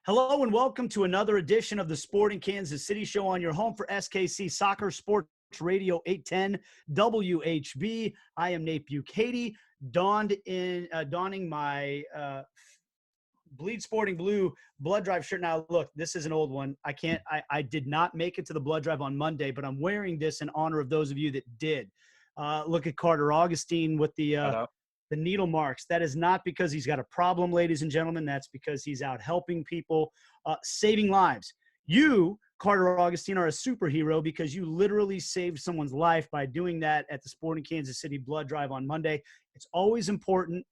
Hello and welcome to another edition of the Sporting Kansas City Show on your home for SKC Soccer Sports Radio 810 WHB. I am Nate Bukaty, donning my Bleed Sporting Blue blood drive shirt. Now, look, this is an old one. I did not make it to the blood drive on Monday, but I'm wearing this in honor of those of you that did. Look at Carter Augustine with the needle marks. That is not because he's got a problem, ladies and gentlemen. That's because he's out helping people, saving lives. You, Carter Augustine, are a superhero because you literally saved someone's life by doing that at the Sporting Kansas City blood drive on Monday. It's always important,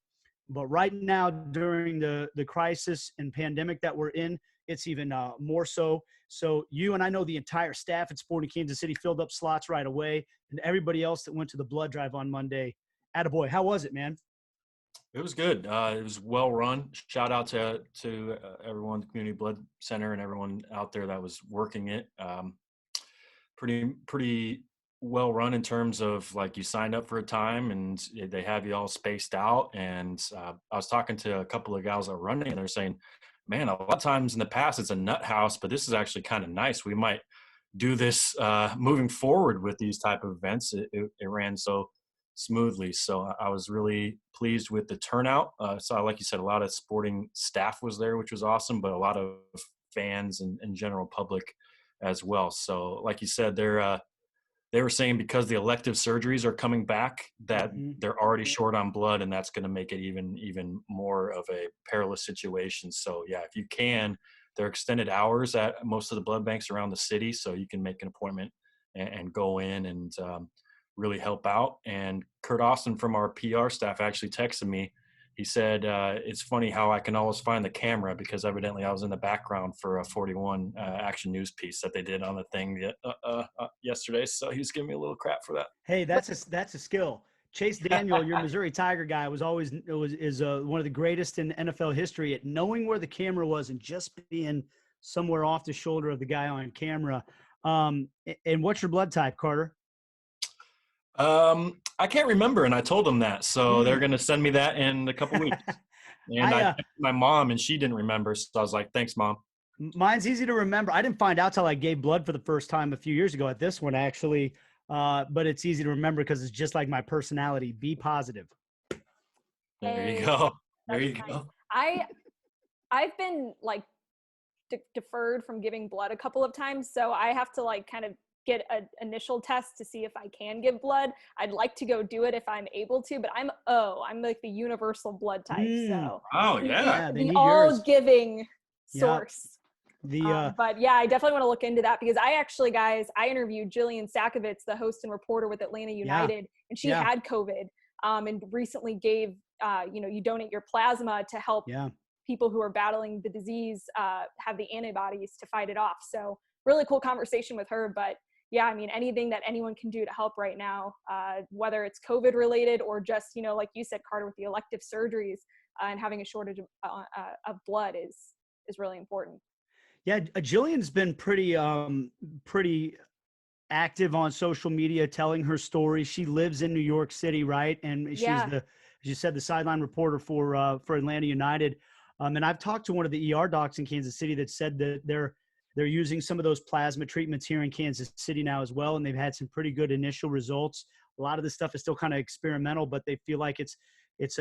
but right now during the crisis and pandemic that we're in, it's even more so. So you and I know the entire staff at Sporting Kansas City filled up slots right away, and everybody else that went to the blood drive on Monday, attaboy. How was it, man? It was good. It was well run. Shout out to everyone, the Community Blood Center, and everyone out there that was working it. Pretty well run in terms of, like, you signed up for a time and they have you all spaced out. And I was talking to a couple of gals that were running, and they're saying, "Man, a lot of times in the past it's a nut house, but this is actually kind of nice. We might do this moving forward with these type of events." It ran so smoothly. So I was really pleased with the turnout. So like you said, a lot of sporting staff was there, which was awesome, but a lot of fans and general public as well. So like you said, they were saying because the elective surgeries are coming back that they're already short on blood, and that's going to make it even more of a perilous situation. So yeah, if you can, there are extended hours at most of the blood banks around the city, so you can make an appointment and go in and really help out. And Kurt Austin from our PR staff actually texted me. He said, it's funny how I can always find the camera, because evidently I was in the background for a 41 Action News piece that they did on the thing yesterday. So he was giving me a little crap for that. Hey, that's a skill. Chase Daniel, your Missouri Tiger guy, is one of the greatest in NFL history at knowing where the camera was and just being somewhere off the shoulder of the guy on camera. And what's your blood type, Carter? I can't remember, and I told them that, so they're going to send me that in a couple weeks. And I texted my mom, and she didn't remember, so I was like, "Thanks, Mom." Mine's easy to remember. I didn't find out till I gave blood for the first time a few years ago at this one, actually. But it's easy to remember because it's just like my personality. Be positive. There you go. There you go. I've been like deferred from giving blood a couple of times, so I have to like kind of get an initial test to see if I can give blood. I'd like to go do it if I'm able to, but I'm like the universal blood type. So the all giving source. But yeah, I definitely want to look into that, because I interviewed Jillian Sakovits, the host and reporter with Atlanta United, and she had COVID and recently gave, you donate your plasma to help people who are battling the disease have the antibodies to fight it off. So really cool conversation with her. But yeah, I mean, anything that anyone can do to help right now, whether it's COVID related or just, like you said, Carter, with the elective surgeries and having a shortage of blood is really important. Yeah, Jillian's been pretty active on social media, telling her story. She lives in New York City, right? And she's as you said, the sideline reporter for Atlanta United. And I've talked to one of the ER docs in Kansas City that said that they're using some of those plasma treatments here in Kansas City now as well, and they've had some pretty good initial results. A lot of this stuff is still kind of experimental, but they feel like it's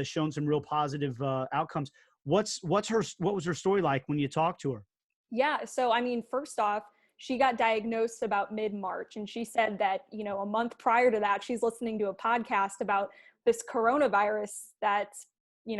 shown some real positive outcomes. What was her story like when you talked to her? Yeah, so I mean, first off, she got diagnosed about mid-March, and she said that, a month prior to that, she's listening to a podcast about this coronavirus that's,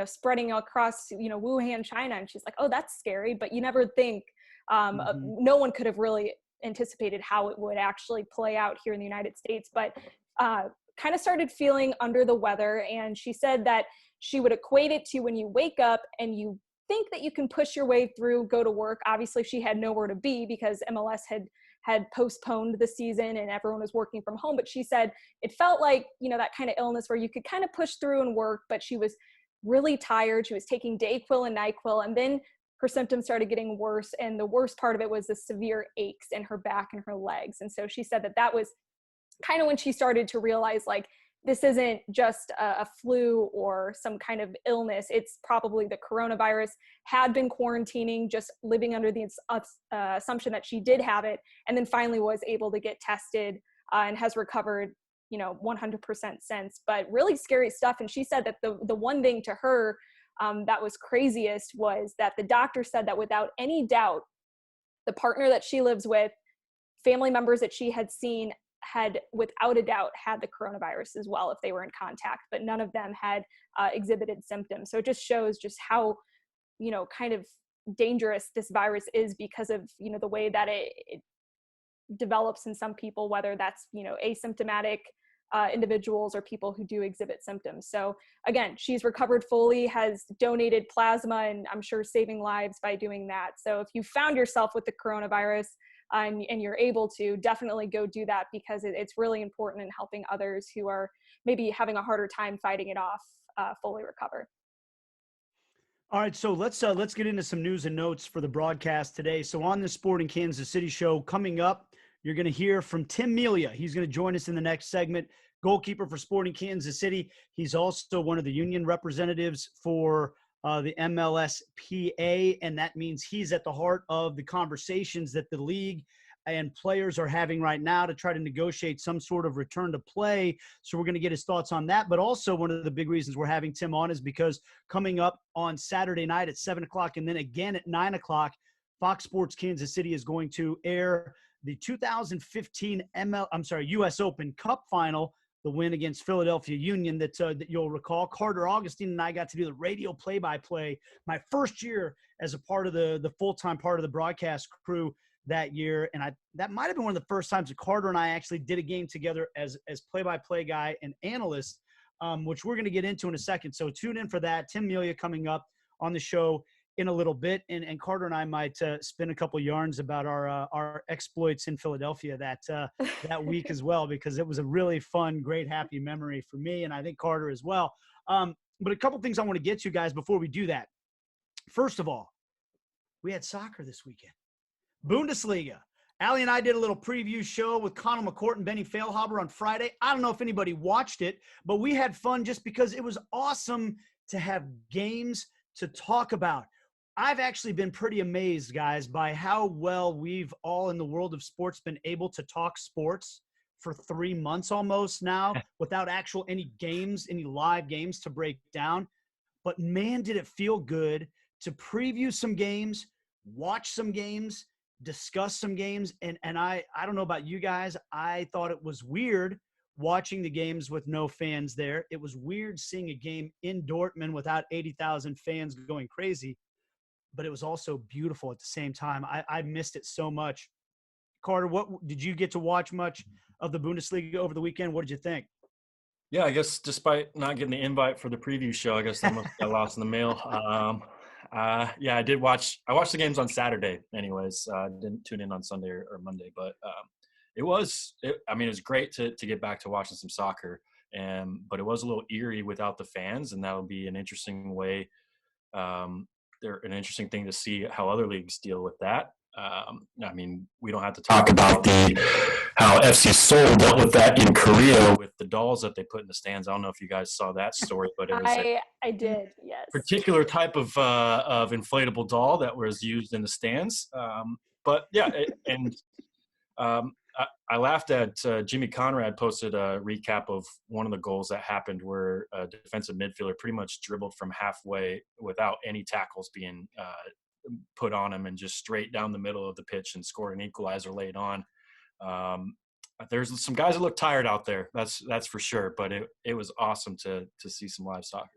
spreading across, Wuhan, China. And she's like, "Oh, that's scary." But you never think, no one could have really anticipated how it would actually play out here in the United States, but kind of started feeling under the weather. And she said that she would equate it to when you wake up and you think that you can push your way through, go to work. Obviously, she had nowhere to be because MLS had postponed the season and everyone was working from home. But she said it felt like, that kind of illness where you could kind of push through and work, but she was really tired. She was taking Dayquil and NyQuil, and then her symptoms started getting worse. And the worst part of it was the severe aches in her back and her legs. And so she said that was kind of when she started to realize, like, this isn't just a flu or some kind of illness. It's probably the coronavirus, had been quarantining, just living under the assumption that she did have it, and then finally was able to get tested and has recovered, 100% since. But really scary stuff. And she said that the one thing to her that was craziest was that the doctor said that without any doubt, the partner that she lives with, family members that she had seen, had without a doubt had the coronavirus as well if they were in contact, but none of them had exhibited symptoms. So it just shows just how, kind of dangerous this virus is because of, the way that it develops in some people, whether that's, asymptomatic individuals or people who do exhibit symptoms. So again, she's recovered fully, has donated plasma, and I'm sure saving lives by doing that. So if you found yourself with the coronavirus, and you're able to, definitely go do that, because it's really important in helping others who are maybe having a harder time fighting it off fully recover. All right, so let's get into some news and notes for the broadcast today. So on the Sport in Kansas City show coming up, you're going to hear from Tim Melia. He's going to join us in the next segment, goalkeeper for Sporting Kansas City. He's also one of the union representatives for the MLSPA, and that means he's at the heart of the conversations that the league and players are having right now to try to negotiate some sort of return to play. So we're going to get his thoughts on that. But also one of the big reasons we're having Tim on is because coming up on Saturday night at 7 o'clock and then again at 9 o'clock, Fox Sports Kansas City is going to air the 2015 US Open Cup final, the win against Philadelphia Union that you'll recall. Carter Augustine and I got to do the radio play-by-play my first year as a part of the full-time part of the broadcast crew that year. And that might have been one of the first times that Carter and I actually did a game together as play-by-play guy and analyst, which we're going to get into in a second. So tune in for that. Tim Melia coming up on the show in a little bit, and Carter and I might spin a couple yarns about our exploits in Philadelphia that week as well, because it was a really fun, great, happy memory for me, and I think Carter as well. But a couple things I want to get to, guys, before we do that. First of all, we had soccer this weekend. Bundesliga. Aly and I did a little preview show with Connell McCourt and Benny Feilhaber on Friday. I don't know if anybody watched it, but we had fun just because it was awesome to have games to talk about. I've actually been pretty amazed, guys, by how well we've all in the world of sports been able to talk sports for 3 months almost now without any live games to break down. But man, did it feel good to preview some games, watch some games, discuss some games. And I don't know about you guys, I thought it was weird watching the games with no fans there. It was weird seeing a game in Dortmund without 80,000 fans going crazy. But it was also beautiful at the same time. I missed it so much. Carter, what did you get to watch much of the Bundesliga over the weekend? What did you think? Yeah, I guess despite not getting the invite for the preview show, I guess I must have got lost in the mail. Yeah, I did watch. I watched the games on Saturday, anyways. Didn't tune in on Sunday or Monday, but it was great to get back to watching some soccer. But it was a little eerie without the fans, and that'll be an interesting way. They're an interesting thing to see how other leagues deal with that. We don't have to talk about how FC Seoul dealt with that in Korea with the dolls that they put in the stands. I don't know if you guys saw that story, but it was I did, yes. Particular type of inflatable doll that was used in the stands. But yeah, I laughed at Jimmy Conrad posted a recap of one of the goals that happened where a defensive midfielder pretty much dribbled from halfway without any tackles being put on him and just straight down the middle of the pitch and scored an equalizer late on. There's some guys that look tired out there. That's for sure. But it was awesome to see some live soccer.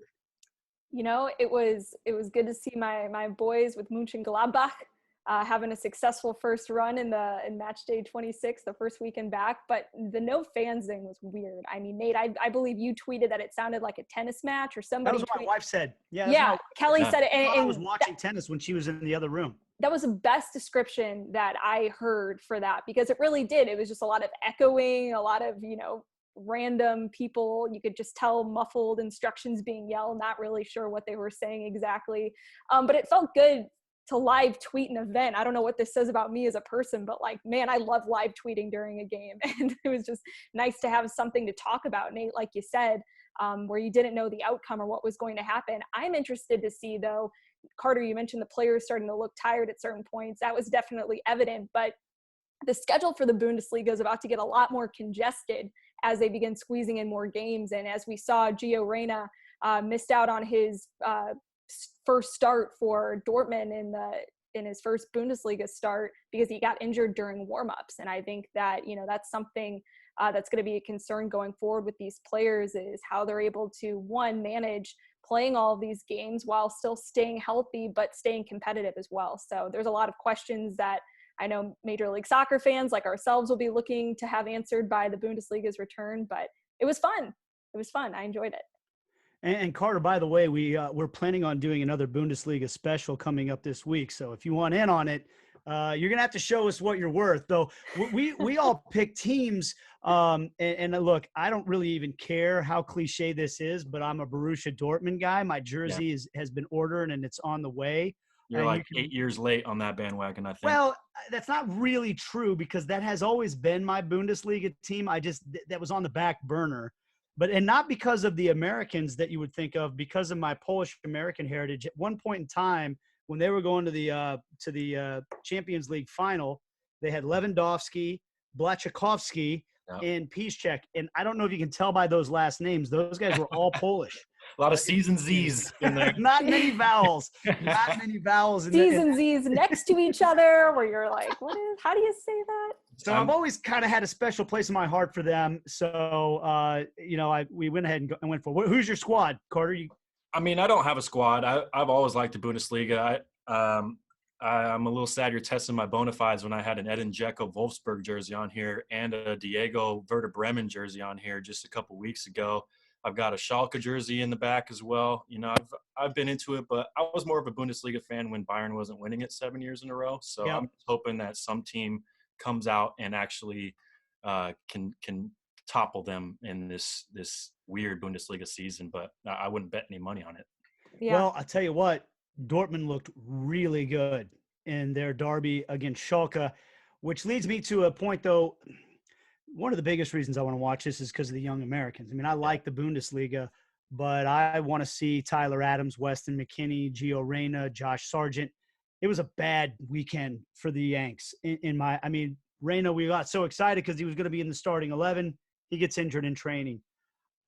It was good to see my boys with Mönchengladbach having a successful first run in match day 26, the first weekend back. But the no fans thing was weird. I mean, Nate, I believe you tweeted that it sounded like a tennis match or somebody. That was what my wife said. Yeah, Kelly said it. And I was watching tennis when she was in the other room. That was the best description that I heard for that, because it really did. It was just a lot of echoing, a lot of, random people. You could just tell muffled instructions being yelled, not really sure what they were saying exactly. But it felt good to live tweet an event. I don't know what this says about me as a person, but like, man, I love live tweeting during a game. And it was just nice to have something to talk about, Nate, like you said, where you didn't know the outcome or what was going to happen. I'm interested to see, though, Carter, you mentioned the players starting to look tired at certain points. That was definitely evident, but the schedule for the Bundesliga is about to get a lot more congested as they begin squeezing in more games. And as we saw, Gio Reyna missed out on his first start for Dortmund in his first Bundesliga start because he got injured during warmups. And I think that, that's something that's going to be a concern going forward with these players, is how they're able to, one, manage playing all of these games while still staying healthy, but staying competitive as well. So there's a lot of questions that I know Major League Soccer fans like ourselves will be looking to have answered by the Bundesliga's return, but it was fun. It was fun. I enjoyed it. And Carter, by the way, we're planning on doing another Bundesliga special coming up this week. So if you want in on it, you're gonna have to show us what you're worth. Though we all pick teams, and look, I don't really even care how cliche this is, but I'm a Borussia Dortmund guy. My jersey has been ordered and it's on the way. You're like 8 years late on that bandwagon, I think. Well, that's not really true because that has always been my Bundesliga team. That was on the back burner. And not because of the Americans that you would think of, because of my Polish American heritage. At one point in time, when they were going to the Champions League final, they had Lewandowski, Blachowski, and Piszczek. And I don't know if you can tell by those last names; those guys were all Polish. A lot of C's and Z's in there. Not many vowels. Not many vowels. C's and Z's next to each other, where you're like, how do you say that? So I've always kind of had a special place in my heart for them. So, we went ahead and went for who's your squad, Carter? I mean, I don't have a squad. I've always liked the Bundesliga. I'm a little sad you're testing my bona fides when I had an Edin Dzeko Wolfsburg jersey on here and a Diego Werder Bremen jersey on here just a couple weeks ago. I've got a Schalke jersey in the back as well. I've been into it, but I was more of a Bundesliga fan when Bayern wasn't winning it 7 years in a row. So I'm hoping that some team comes out and actually can topple them in this weird Bundesliga season. But I wouldn't bet any money on it. Yeah. Well, I'll tell you what, Dortmund looked really good in their derby against Schalke, which leads me to a point, though. One of the biggest reasons I want to watch this is because of the young Americans. I mean, I like the Bundesliga, but I want to see Tyler Adams, Weston McKennie, Gio Reyna, Josh Sargent. It was a bad weekend for the Yanks. Reyna, we got so excited because he was going to be in the starting 11. He gets injured in training.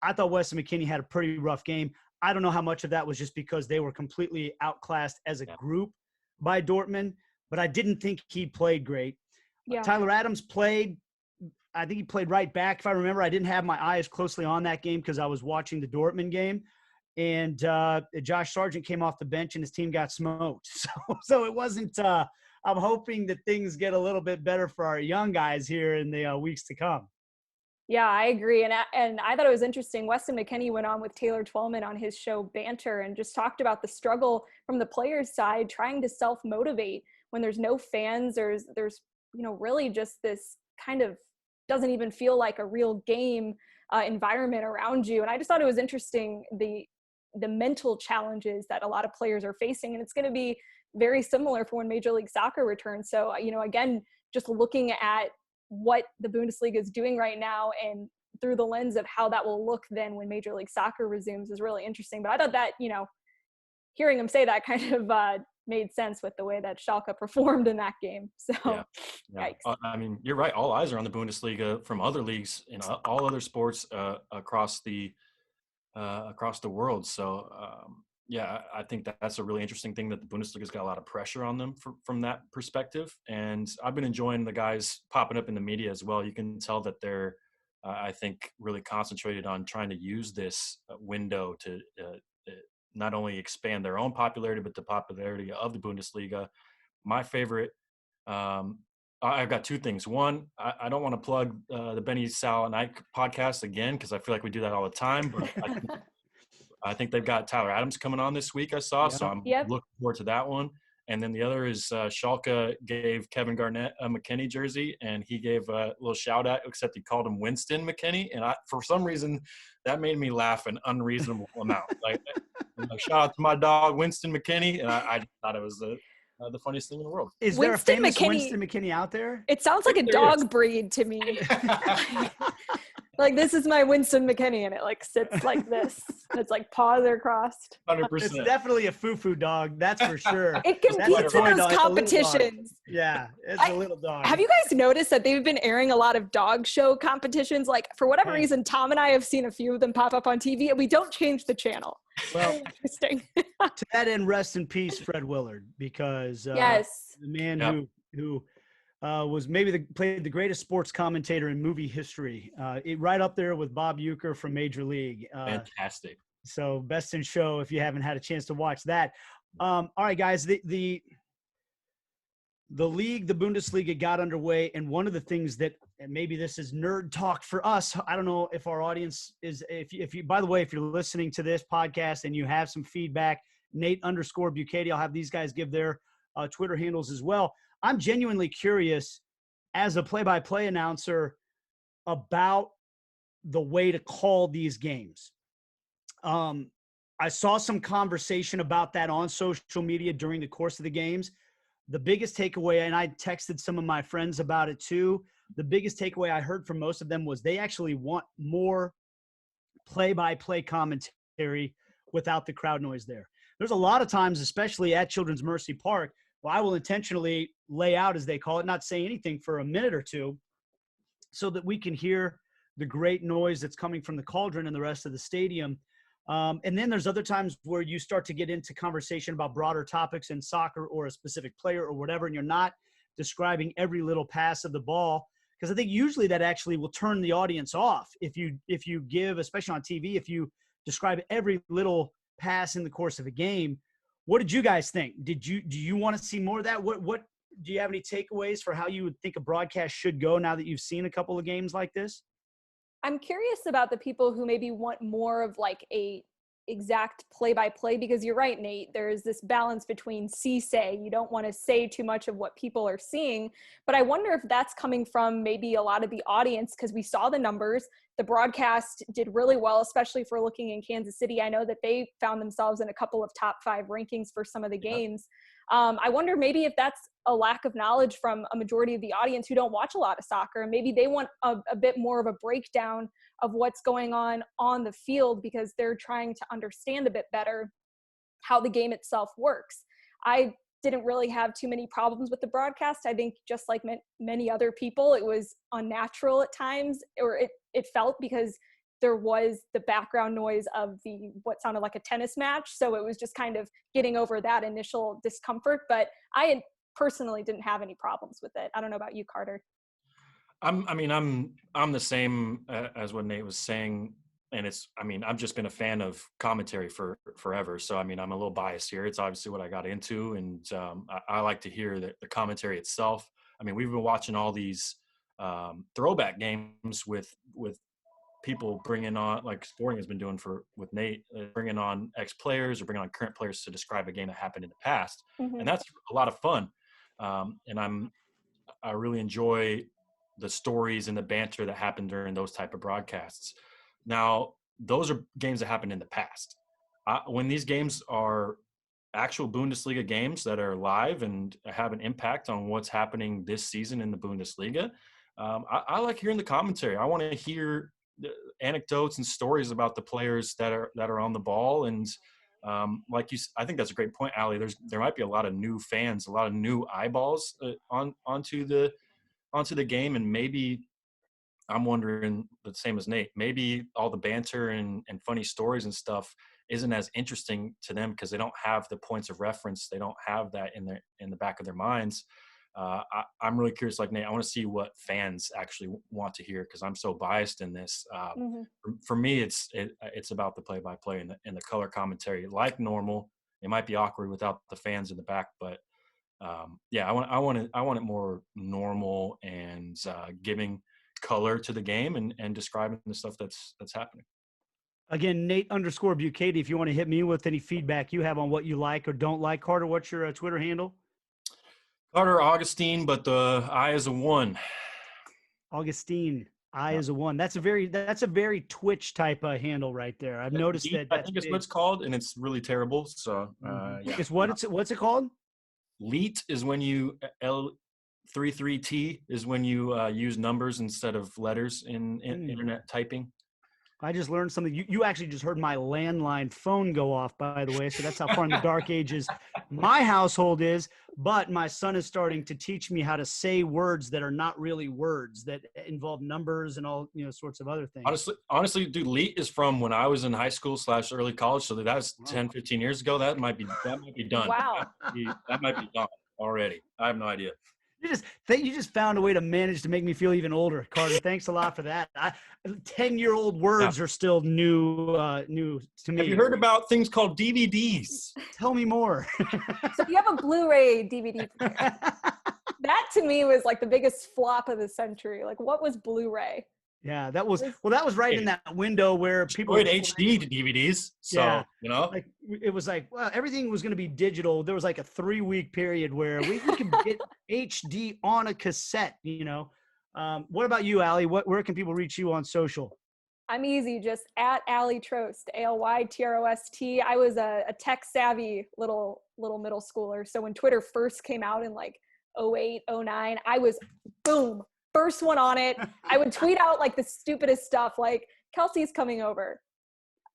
I thought Weston McKennie had a pretty rough game. I don't know how much of that was just because they were completely outclassed as a group by Dortmund, but I didn't think he played great. Yeah. Tyler Adams played. I think he played right back. If I remember, I didn't have my eyes closely on that game because I was watching the Dortmund game. And Josh Sargent came off the bench and his team got smoked. So it wasn't I'm hoping that things get a little bit better for our young guys here in the weeks to come. Yeah, I agree. And I thought it was interesting. Weston McKennie went on with Taylor Twellman on his show Banter and just talked about the struggle from the players' side, trying to self-motivate when there's no fans. There's really just this kind of doesn't even feel like a real game environment around you. And I just thought it was interesting, the mental challenges that a lot of players are facing. And it's going to be very similar for when Major League Soccer returns. So, again, just looking at what the Bundesliga is doing right now and through the lens of how that will look then when Major League Soccer resumes is really interesting. But I thought that, hearing him say that kind of made sense with the way that Schalke performed in that game. So, Yikes. I mean, you're right. All eyes are on the Bundesliga from other leagues, all other sports across the world. So, I think that's a really interesting thing that the Bundesliga's got a lot of pressure on them from that perspective. And I've been enjoying the guys popping up in the media as well. You can tell that they're, I think, really concentrated on trying to use this window to not only expand their own popularity, but the popularity of the Bundesliga. My favorite, I've got two things. One, I don't want to plug the Benny, Sal, and Ike podcast again because I feel like we do that all the time. But I think they've got Tyler Adams coming on this week, I saw. So I'm looking forward to that one. And then the other is Schalke gave Kevin Garnett a McKennie jersey, and he gave a little shout out, except he called him Winston McKennie. And for some reason, that made me laugh an unreasonable amount. Like, shout out to my dog, Winston McKennie. And I thought it was the funniest thing in the world. Is there a Winston famous McKinney- Winston McKinney out there? It sounds like a There dog is. breed to me. Like, this is my Winston McKinney, and it like sits like this. It's like paws are crossed. 100%. It's definitely a foo-foo dog, that's for sure. It That's competes a toy in those dog, it's a little dog. competitions. Yeah, it's a little dog. Have you guys noticed that they've been airing a lot of dog show competitions? Like, for whatever Hey. reason, Tom and I have seen a few of them pop up on TV, and we don't change the channel. Well, Interesting. to that end, rest in peace, Fred Willard, because Yes. the man Yep. who was maybe played the greatest sports commentator in movie history, right up there with Bob Uecker from Major League. Fantastic. So best in show if you haven't had a chance to watch that. All right, guys, the league, the Bundesliga got underway, and one of the things that, and maybe this is nerd talk for us, I don't know if our audience is, if you, by the way, if you're listening to this podcast and you have some feedback, Nate_Bukaty, I'll have these guys give their Twitter handles as well. I'm genuinely curious as a play-by-play announcer about the way to call these games. I saw some conversation about that on social media during the course of the games. The biggest takeaway, and I texted some of my friends about it too, the biggest takeaway I heard from most of them was they actually want more play-by-play commentary without the crowd noise there. There's a lot of times, especially at Children's Mercy Park, where I will intentionally lay out, as they call it, not say anything for a minute or two so that we can hear the great noise that's coming from the cauldron and the rest of the stadium. And then there's other times where you start to get into conversation about broader topics in soccer or a specific player or whatever, and you're not describing every little pass of the ball. Because I think usually that actually will turn the audience off. If you give, especially on TV, if you describe every little pass in the course of a game. What did you guys think? Do you want to see more of that? What do you have any takeaways for how you would think a broadcast should go now that you've seen a couple of games like this? I'm curious about the people who maybe want more of like a exact play-by-play, because you're right, Nate, there's this balance between say. You don't want to say too much of what people are seeing, but I wonder if that's coming from maybe a lot of the audience, because we saw the numbers. The broadcast did really well, especially if we're looking in Kansas City. I know that they found themselves in a couple of top 5 rankings for some of the games. I wonder maybe if that's a lack of knowledge from a majority of the audience who don't watch a lot of soccer, and maybe they want a bit more of a breakdown of what's going on the field, because they're trying to understand a bit better how the game itself works. I didn't really have too many problems with the broadcast. I think just like many other people, it was unnatural at times, or it felt, because there was the background noise of what sounded like a tennis match. So it was just kind of getting over that initial discomfort. But I personally didn't have any problems with it. I don't know about you, Carter. I'm the same as what Nate was saying, and I've just been a fan of commentary for forever. So I'm a little biased here. It's obviously what I got into, and I like to hear the commentary itself. We've been watching all these throwback games with people bringing on, like Sporting has been doing with Nate, bringing on ex-players or bringing on current players to describe a game that happened in the past, and that's a lot of fun. And I really enjoy the stories and the banter that happened during those type of broadcasts. Now, those are games that happened in the past. When these games are actual Bundesliga games that are live and have an impact on what's happening this season in the Bundesliga, I like hearing the commentary. I want to hear the anecdotes and stories about the players that are on the ball. And I think that's a great point, Aly. There might be a lot of new fans, a lot of new eyeballs onto the game, and maybe I'm wondering the same as Nate. Maybe all the banter and funny stories and stuff isn't as interesting to them because they don't have the points of reference. They don't have that in the back of their minds. I'm really curious, like Nate. I want to see what fans actually want to hear because I'm so biased in this. For me, it's about the play-by-play and the color commentary. Like normal, it might be awkward without the fans in the back, but I want it more normal and giving color to the game and describing the stuff that's happening. Again, Nate_Bukaty, if you want to hit me with any feedback you have on what you like or don't like. Carter, what's your Twitter handle? Carter Augustine, but the I is a 1. Augustine, I is a 1. That's a very Twitch type handle right there. I've noticed that. I think it's what it's called, and it's really terrible. So It's what's it called? Leet is when you L33T is when you use numbers instead of letters in internet typing. I just learned something. You actually just heard my landline phone go off, by the way. So that's how far in the dark ages my household is. But my son is starting to teach me how to say words that are not really words, that involve numbers and all, sorts of other things. Honestly, dude, Leet is from when I was in high school / early college. So that was 10, 15 years ago. That might be done. Wow. That might be done already. I have no idea. You just found a way to manage to make me feel even older, Carter. Thanks a lot for that. 10-year-old words are still new to me. Have you heard about things called DVDs? Tell me more. So you have a Blu-ray DVD player. That to me was like the biggest flop of the century. Like, what was Blu-ray? Yeah, that was right in that window where people had HD to DVDs. So, like it was like, well, everything was going to be digital. There was like a 3-week period where we could get HD on a cassette, What about you, Aly? Where can people reach you on social? I'm easy, just at Aly Trost, ALYTROST. I was a tech savvy little middle schooler. So when Twitter first came out in like 08, 09, I was boom. First one on it. I would tweet out like the stupidest stuff, like Kelsey's coming over.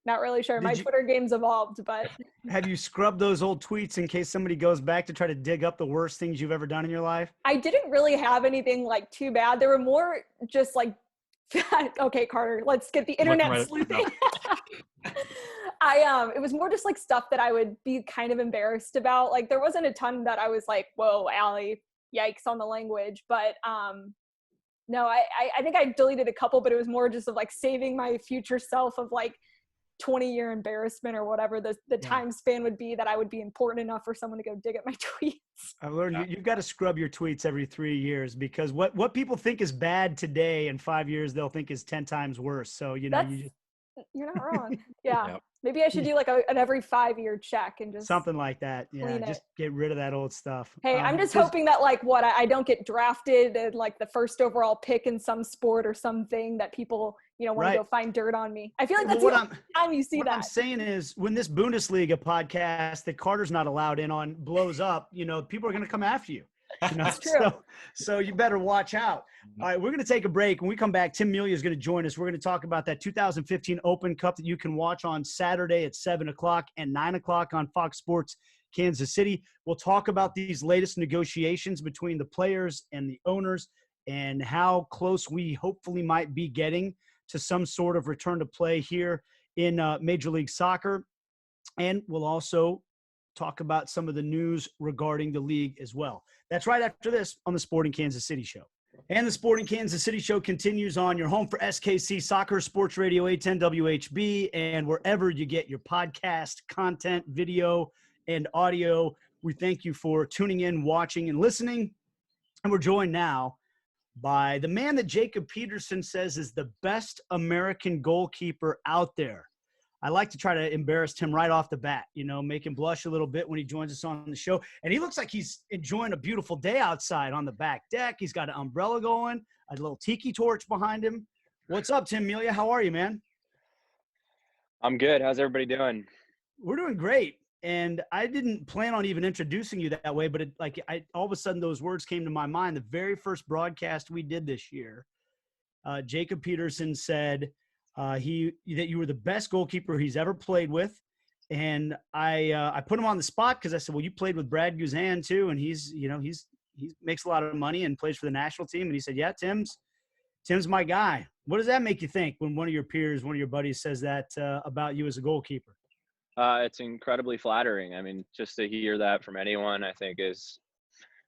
Not really sure. My Twitter game's evolved, but. Have you scrubbed those old tweets in case somebody goes back to try to dig up the worst things you've ever done in your life? I didn't really have anything like too bad. There were more just like, okay, Carter, let's get the internet sleuthing. It was more just like stuff that I would be kind of embarrassed about. Like there wasn't a ton that I was like, whoa, Aly, yikes on the language. But no, I think I deleted a couple, but it was more just of like saving my future self of like 20-year embarrassment or whatever the time span would be that I would be important enough for someone to go dig at my tweets. I've learned you've got to scrub your tweets every 3 years because what people think is bad today in 5 years, they'll think is 10 times worse. So, you're not wrong. Yeah. Yep. Maybe I should do like an every 5-year check and just something like that. Yeah. Just get rid of that old stuff. Hey, I'm just hoping that like I don't get drafted at like the first overall pick in some sport or something that people, want to go find dirt on me. I feel like that's the time you see that. What I'm saying is when this Bundesliga podcast that Carter's not allowed in on blows up, people are going to come after you. That's true. So you better watch out. All right, we're going to take a break. When we come back, Tim Melia is going to join us. We're going to talk about that 2015 Open Cup that you can watch on Saturday at 7 o'clock and 9 o'clock on Fox Sports Kansas City. We'll talk about these latest negotiations between the players and the owners and how close we hopefully might be getting to some sort of return to play here in Major League Soccer. And we'll also talk about some of the news regarding the league as well. That's right after this on the Sporting Kansas City Show. And the Sporting Kansas City Show continues on your home for SKC Soccer, Sports Radio 810 WHB, and wherever you get your podcast, content, video, and audio. We thank you for tuning in, watching, and listening. And we're joined now by the man that Jacob Peterson says is the best American goalkeeper out there. I like to try to embarrass him right off the bat, make him blush a little bit when he joins us on the show. And he looks like he's enjoying a beautiful day outside on the back deck. He's got an umbrella going, a little tiki torch behind him. What's up, Tim Melia? How are you, man? I'm good. How's everybody doing? We're doing great. And I didn't plan on even introducing you that way, but all of a sudden those words came to my mind. The very first broadcast we did this year, Jacob Peterson said, that you were the best goalkeeper he's ever played with. And I put him on the spot because I said, well, you played with Brad Guzan too. And he makes a lot of money and plays for the national team. And he said, yeah, Tim's my guy. What does that make you think when one of your peers, one of your buddies says that about you as a goalkeeper? It's incredibly flattering. I mean, just to hear that from anyone, I think is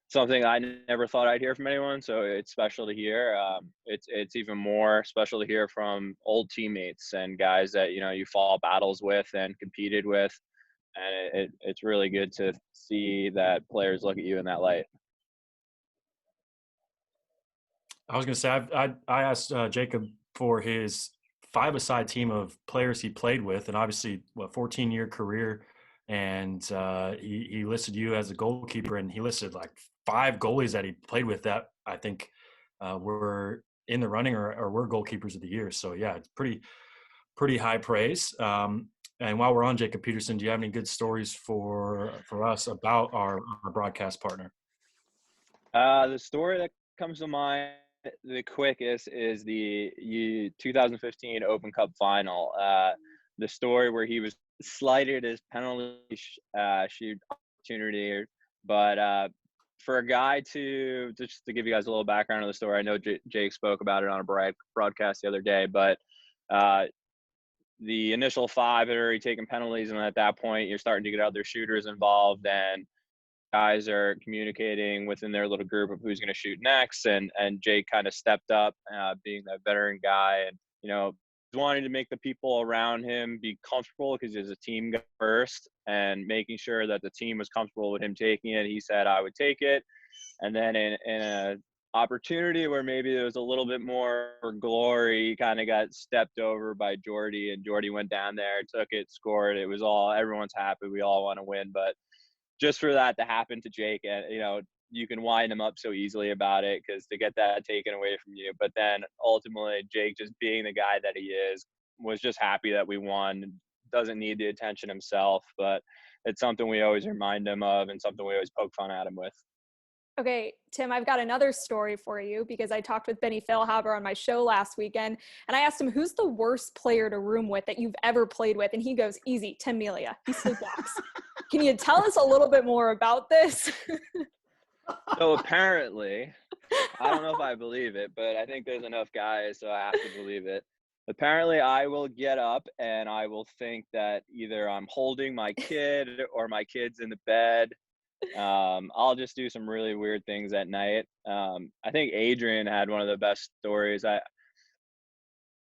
something I never thought I'd hear from anyone. So it's special to hear. It's even more special to hear from old teammates and guys that, you fought battles with and competed with. And it's really good to see that players look at you in that light. I was going to say, I asked Jacob for his 5-a-side team of players he played with, and obviously 14-year career. And he listed you as a goalkeeper, and he listed like 5 goalies that he played with that I think were in the running or were goalkeepers of the year. So yeah, it's pretty high praise. And while we're on Jacob Peterson, do you have any good stories for us about our broadcast partner? The story that comes to mind the quickest is the 2015 Open Cup final. The story where he was slighted his penalty shoot opportunity, but for a guy just to give you guys a little background on the story, I know Jake spoke about it on a broadcast the other day, but the initial 5 had already taken penalties, and at that point you're starting to get other shooters involved, and guys are communicating within their little group of who's going to shoot next, and Jake kind of stepped up, being that veteran guy, and wanting to make the people around him be comfortable because he's a team guy first, and making sure that the team was comfortable with him taking it. He said, I would take it. And then in a opportunity where maybe there was a little bit more glory, he kind of got stepped over by Jordy, and Jordy went down there, took it, scored. It was everyone's happy. We all want to win. But just for that to happen to Jake, and you can wind him up so easily about it, because to get that taken away from you. But then ultimately, Jake, just being the guy that he is, was just happy that we won. Doesn't need the attention himself, but it's something we always remind him of, and something we always poke fun at him with. Okay, Tim, I've got another story for you, because I talked with Benny Feilhaber on my show last weekend, and I asked him, who's the worst player to room with that you've ever played with? And he goes, easy, Tim Melia. He sleepwalks. Can you tell us a little bit more about this? So apparently, I don't know if I believe it, but I think there's enough guys, so I have to believe it. Apparently, I will get up and I will think that either I'm holding my kid or my kid's in the bed. I'll just do some really weird things at night. I think Adrian had one of the best stories.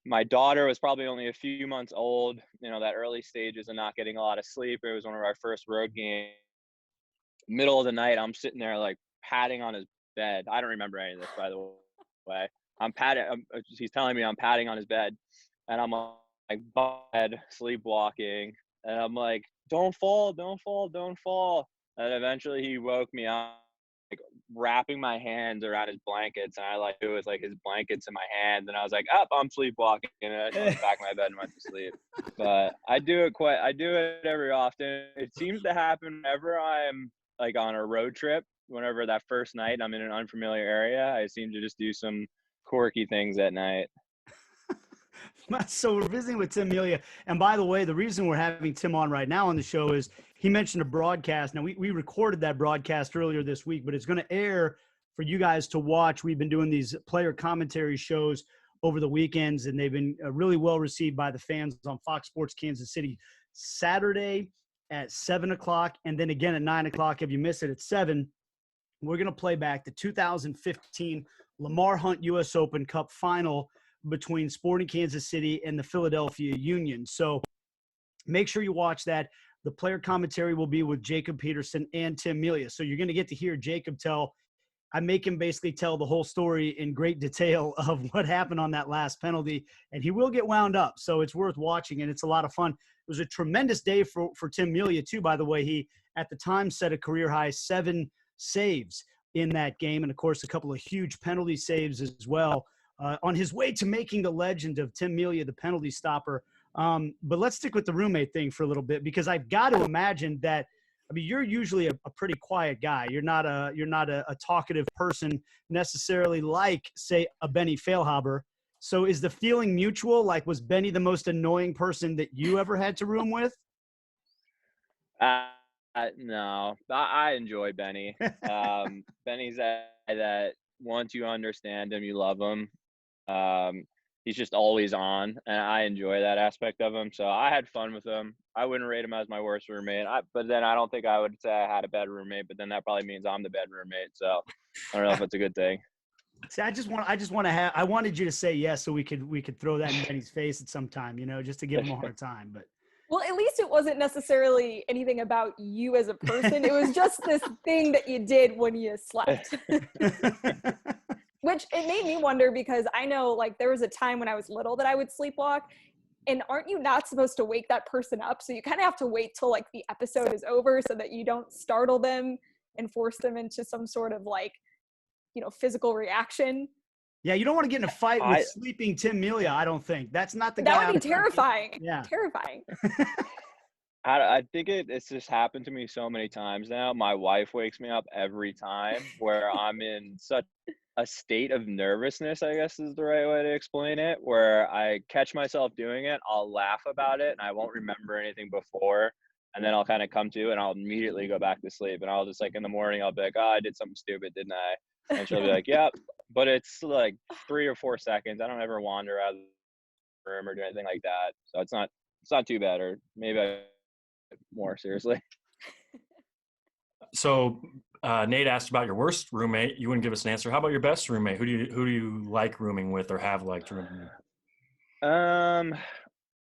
My daughter was probably only a few months old, that early stages of not getting a lot of sleep. It was one of our first road games. Middle of the night, I'm sitting there like patting on his bed. I don't remember any of this, by the way. He's telling me I'm patting on his bed, and I'm like bed sleepwalking, and I'm like, don't fall. And eventually he woke me up, like wrapping my hands around his blankets, and I it was like his blankets in my hands, and I was like, I'm sleepwalking, and I went back to my bed and went to sleep. But I do it every often. It seems to happen whenever I'm like on a road trip. Whenever that first night I'm in an unfamiliar area, I seem to just do some quirky things at night. So we're visiting with Tim Melia. And by the way, the reason we're having Tim on right now on the show is he mentioned a broadcast. Now, we recorded that broadcast earlier this week, but it's going to air for you guys to watch. We've been doing these player commentary shows over the weekends, and they've been really well received by the fans on Fox Sports Kansas City. Saturday at 7 o'clock, and then again at 9 o'clock. If you miss it at 7, we're going to play back the 2015 Lamar Hunt U.S. Open Cup final between Sporting Kansas City and the Philadelphia Union. So make sure you watch that. The player commentary will be with Jacob Peterson and Tim Melia. So you're going to get to hear Jacob I make him basically tell the whole story in great detail of what happened on that last penalty, and he will get wound up. So it's worth watching, and it's a lot of fun. It was a tremendous day for Tim Melia too, by the way. He, at the time, set a career-high 7 saves in that game, and, of course, a couple of huge penalty saves as well. On his way to making the legend of Tim Melia, the penalty stopper. But let's stick with the roommate thing for a little bit, because I've got to imagine that, you're usually a pretty quiet guy. You're not a talkative person necessarily, like, say, a Benny Feilhaber. So is the feeling mutual? Like, was Benny the most annoying person that you ever had to room with? No, I enjoy Benny. Benny's that once you understand him, you love him. He's just always on, and I enjoy that aspect of him. So I had fun with him. I wouldn't rate him as my worst roommate, but then I don't think I would say I had a bad roommate, but then that probably means I'm the bad roommate. So I don't know if it's a good thing. See, I wanted you to say yes so we could throw that in Benny's face at some time, just to give him a hard time. But well, at least it wasn't necessarily anything about you as a person. It was just this thing that you did when you slept. Which it made me wonder, because I know, like, there was a time when I was little that I would sleepwalk, and aren't you not supposed to wake that person up? So you kind of have to wait till, like, the episode is over so that you don't startle them and force them into some sort of, like, physical reaction. Yeah, you don't want to get in a fight with sleeping Tim Melia, I don't think. That's not the guy. That would be terrifying. Yeah. Terrifying. I think it's just happened to me so many times now. My wife wakes me up every time where I'm in such a state of nervousness, I guess is the right way to explain it, where I catch myself doing it, I'll laugh about it, and I won't remember anything before, and then I'll kind of come to, and I'll immediately go back to sleep, and I'll just like in the morning, I'll be like, oh, I did something stupid, didn't I? And she'll be like, yep. But it's like 3 or 4 seconds. I don't ever wander out of the room or do anything like that, so it's not too bad. Or maybe I more seriously. So Nate asked about your worst roommate. You wouldn't give us an answer. How about your best roommate? Who do you like rooming with or have liked rooming with? Um,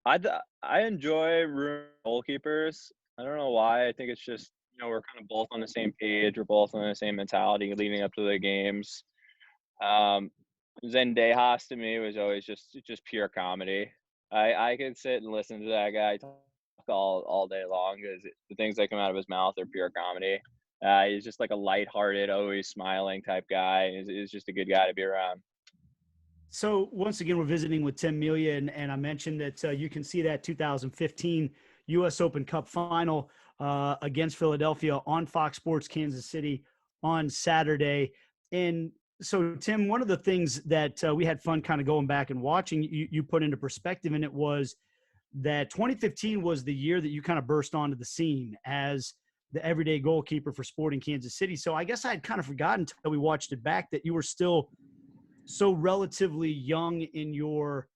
I enjoy room goalkeepers. I don't know why. I think it's just we're kind of both on the same page. We're both on the same mentality leading up to the games. Um, Zendejas to me was always just pure comedy. I could sit and listen to that guy talk all day long because the things that come out of his mouth are pure comedy. He's just like a lighthearted, always smiling type guy. He's just a good guy to be around. So once again, we're visiting with Tim Melia, and I mentioned that you can see that 2015 U.S. Open Cup final against Philadelphia on Fox Sports Kansas City on Saturday. And so, Tim, one of the things that we had fun kind of going back and watching, you put into perspective, and it was that 2015 was the year that you kind of burst onto the scene as the everyday goalkeeper for Sporting Kansas City. So I guess I had kind of forgotten until we watched it back that you were still so relatively young in your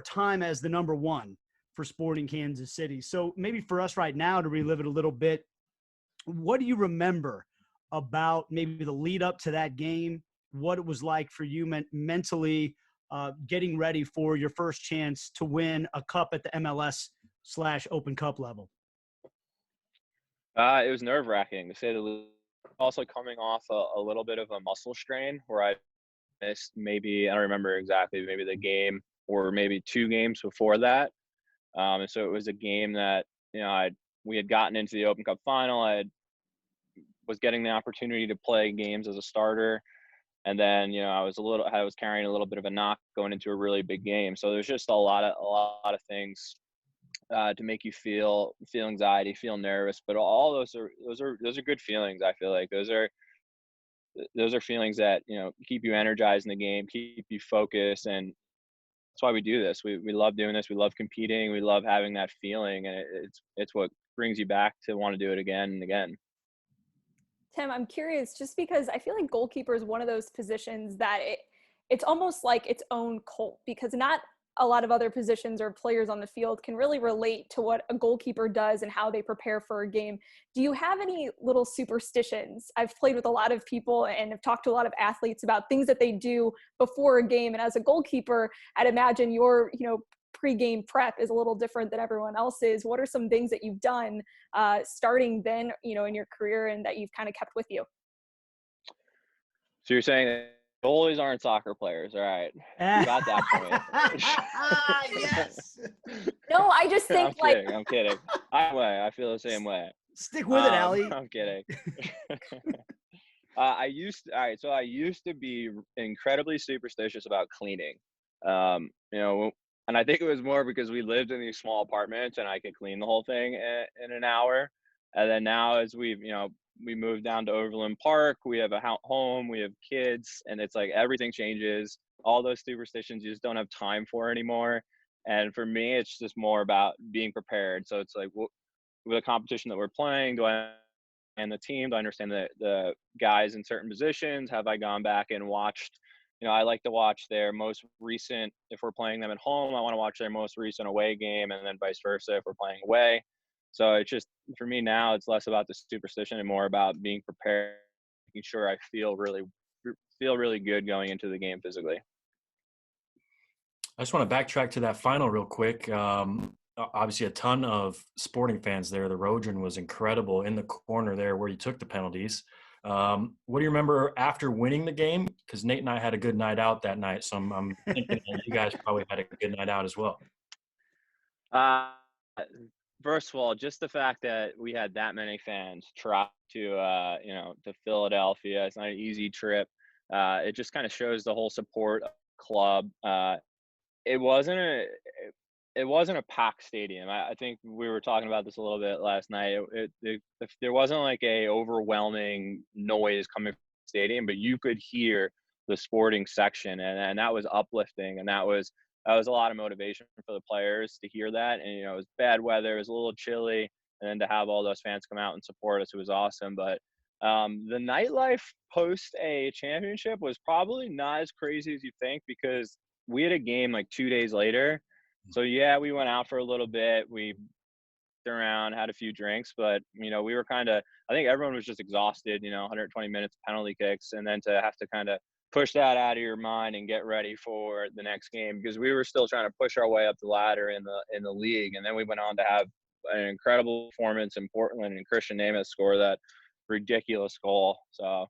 time as the number one for Sporting Kansas City. So maybe for us right now to relive it a little bit, what do you remember about maybe the lead up to that game, what it was like for you mentally getting ready for your first chance to win a cup at the MLS/Open Cup level? It was nerve-wracking to say the least. Also coming off a little bit of a muscle strain where I missed maybe, I don't remember exactly, maybe the game or maybe 2 games before that. And so it was a game that, we had gotten into the Open Cup final. I was getting the opportunity to play games as a starter. And then, I was carrying a little bit of a knock going into a really big game. So there's just a lot of things to make you feel anxiety, feel nervous, but all those are good feelings. I feel like those are feelings that keep you energized in the game, keep you focused, and that's why we do this. We love doing this. We love competing. We love having that feeling, and it's what brings you back to want to do it again and again. Tim, I'm curious, just because I feel like goalkeeper is one of those positions that it's almost like its own cult, because not a lot of other positions or players on the field can really relate to what a goalkeeper does and how they prepare for a game. Do you have any little superstitions? I've played with a lot of people and have talked to a lot of athletes about things that they do before a game. And as a goalkeeper, I'd imagine your, pre-game prep is a little different than everyone else's. What are some things that you've done starting then, in your career and that you've kind of kept with you? So you're saying that goalies aren't soccer players, all right? You got that point. Yes. No, I just think I'm kidding. I feel the same way. Stick with it, Aly. I'm kidding. I used to be incredibly superstitious about cleaning. And I think it was more because we lived in these small apartments and I could clean the whole thing in an hour. And then now as we moved down to Overland Park, we have a home, we have kids, and it's like everything changes. All those superstitions you just don't have time for anymore. And for me, it's just more about being prepared. So it's like, with the competition that we're playing, do I understand the team? Do I understand the guys in certain positions? Have I gone back and watched? I like to watch their most recent, if we're playing them at home, I want to watch their most recent away game, and then vice versa if we're playing away. So it's just, for me now, it's less about the superstition and more about being prepared, making sure I feel really good going into the game physically. I just want to backtrack to that final real quick. Obviously, a ton of Sporting fans there. The Rodron was incredible in the corner there where you took the penalties. What do you remember after winning the game? Because Nate and I had a good night out that night, so I'm thinking that you guys probably had a good night out as well. First of all, just the fact that we had that many fans travel to Philadelphia, it's not an easy trip. It just kind of shows the whole support of the club. It wasn't it wasn't a packed stadium. I think we were talking about this a little bit last night. There wasn't like a overwhelming noise coming from the stadium, but you could hear the sporting section, and that was uplifting, and that was a lot of motivation for the players to hear that. And it was bad weather, it was a little chilly, and then to have all those fans come out and support us, it was awesome. But the nightlife post a championship was probably not as crazy as you think, because we had a game like 2 days later. So yeah, we went out for a little bit. We around, had a few drinks, but we were I think everyone was just exhausted, 120 minutes of penalty kicks, and then to have to kind of push that out of your mind and get ready for the next game, because we were still trying to push our way up the ladder in the league. And then we went on to have an incredible performance in Portland, and Christian Nemeth scored that ridiculous goal. So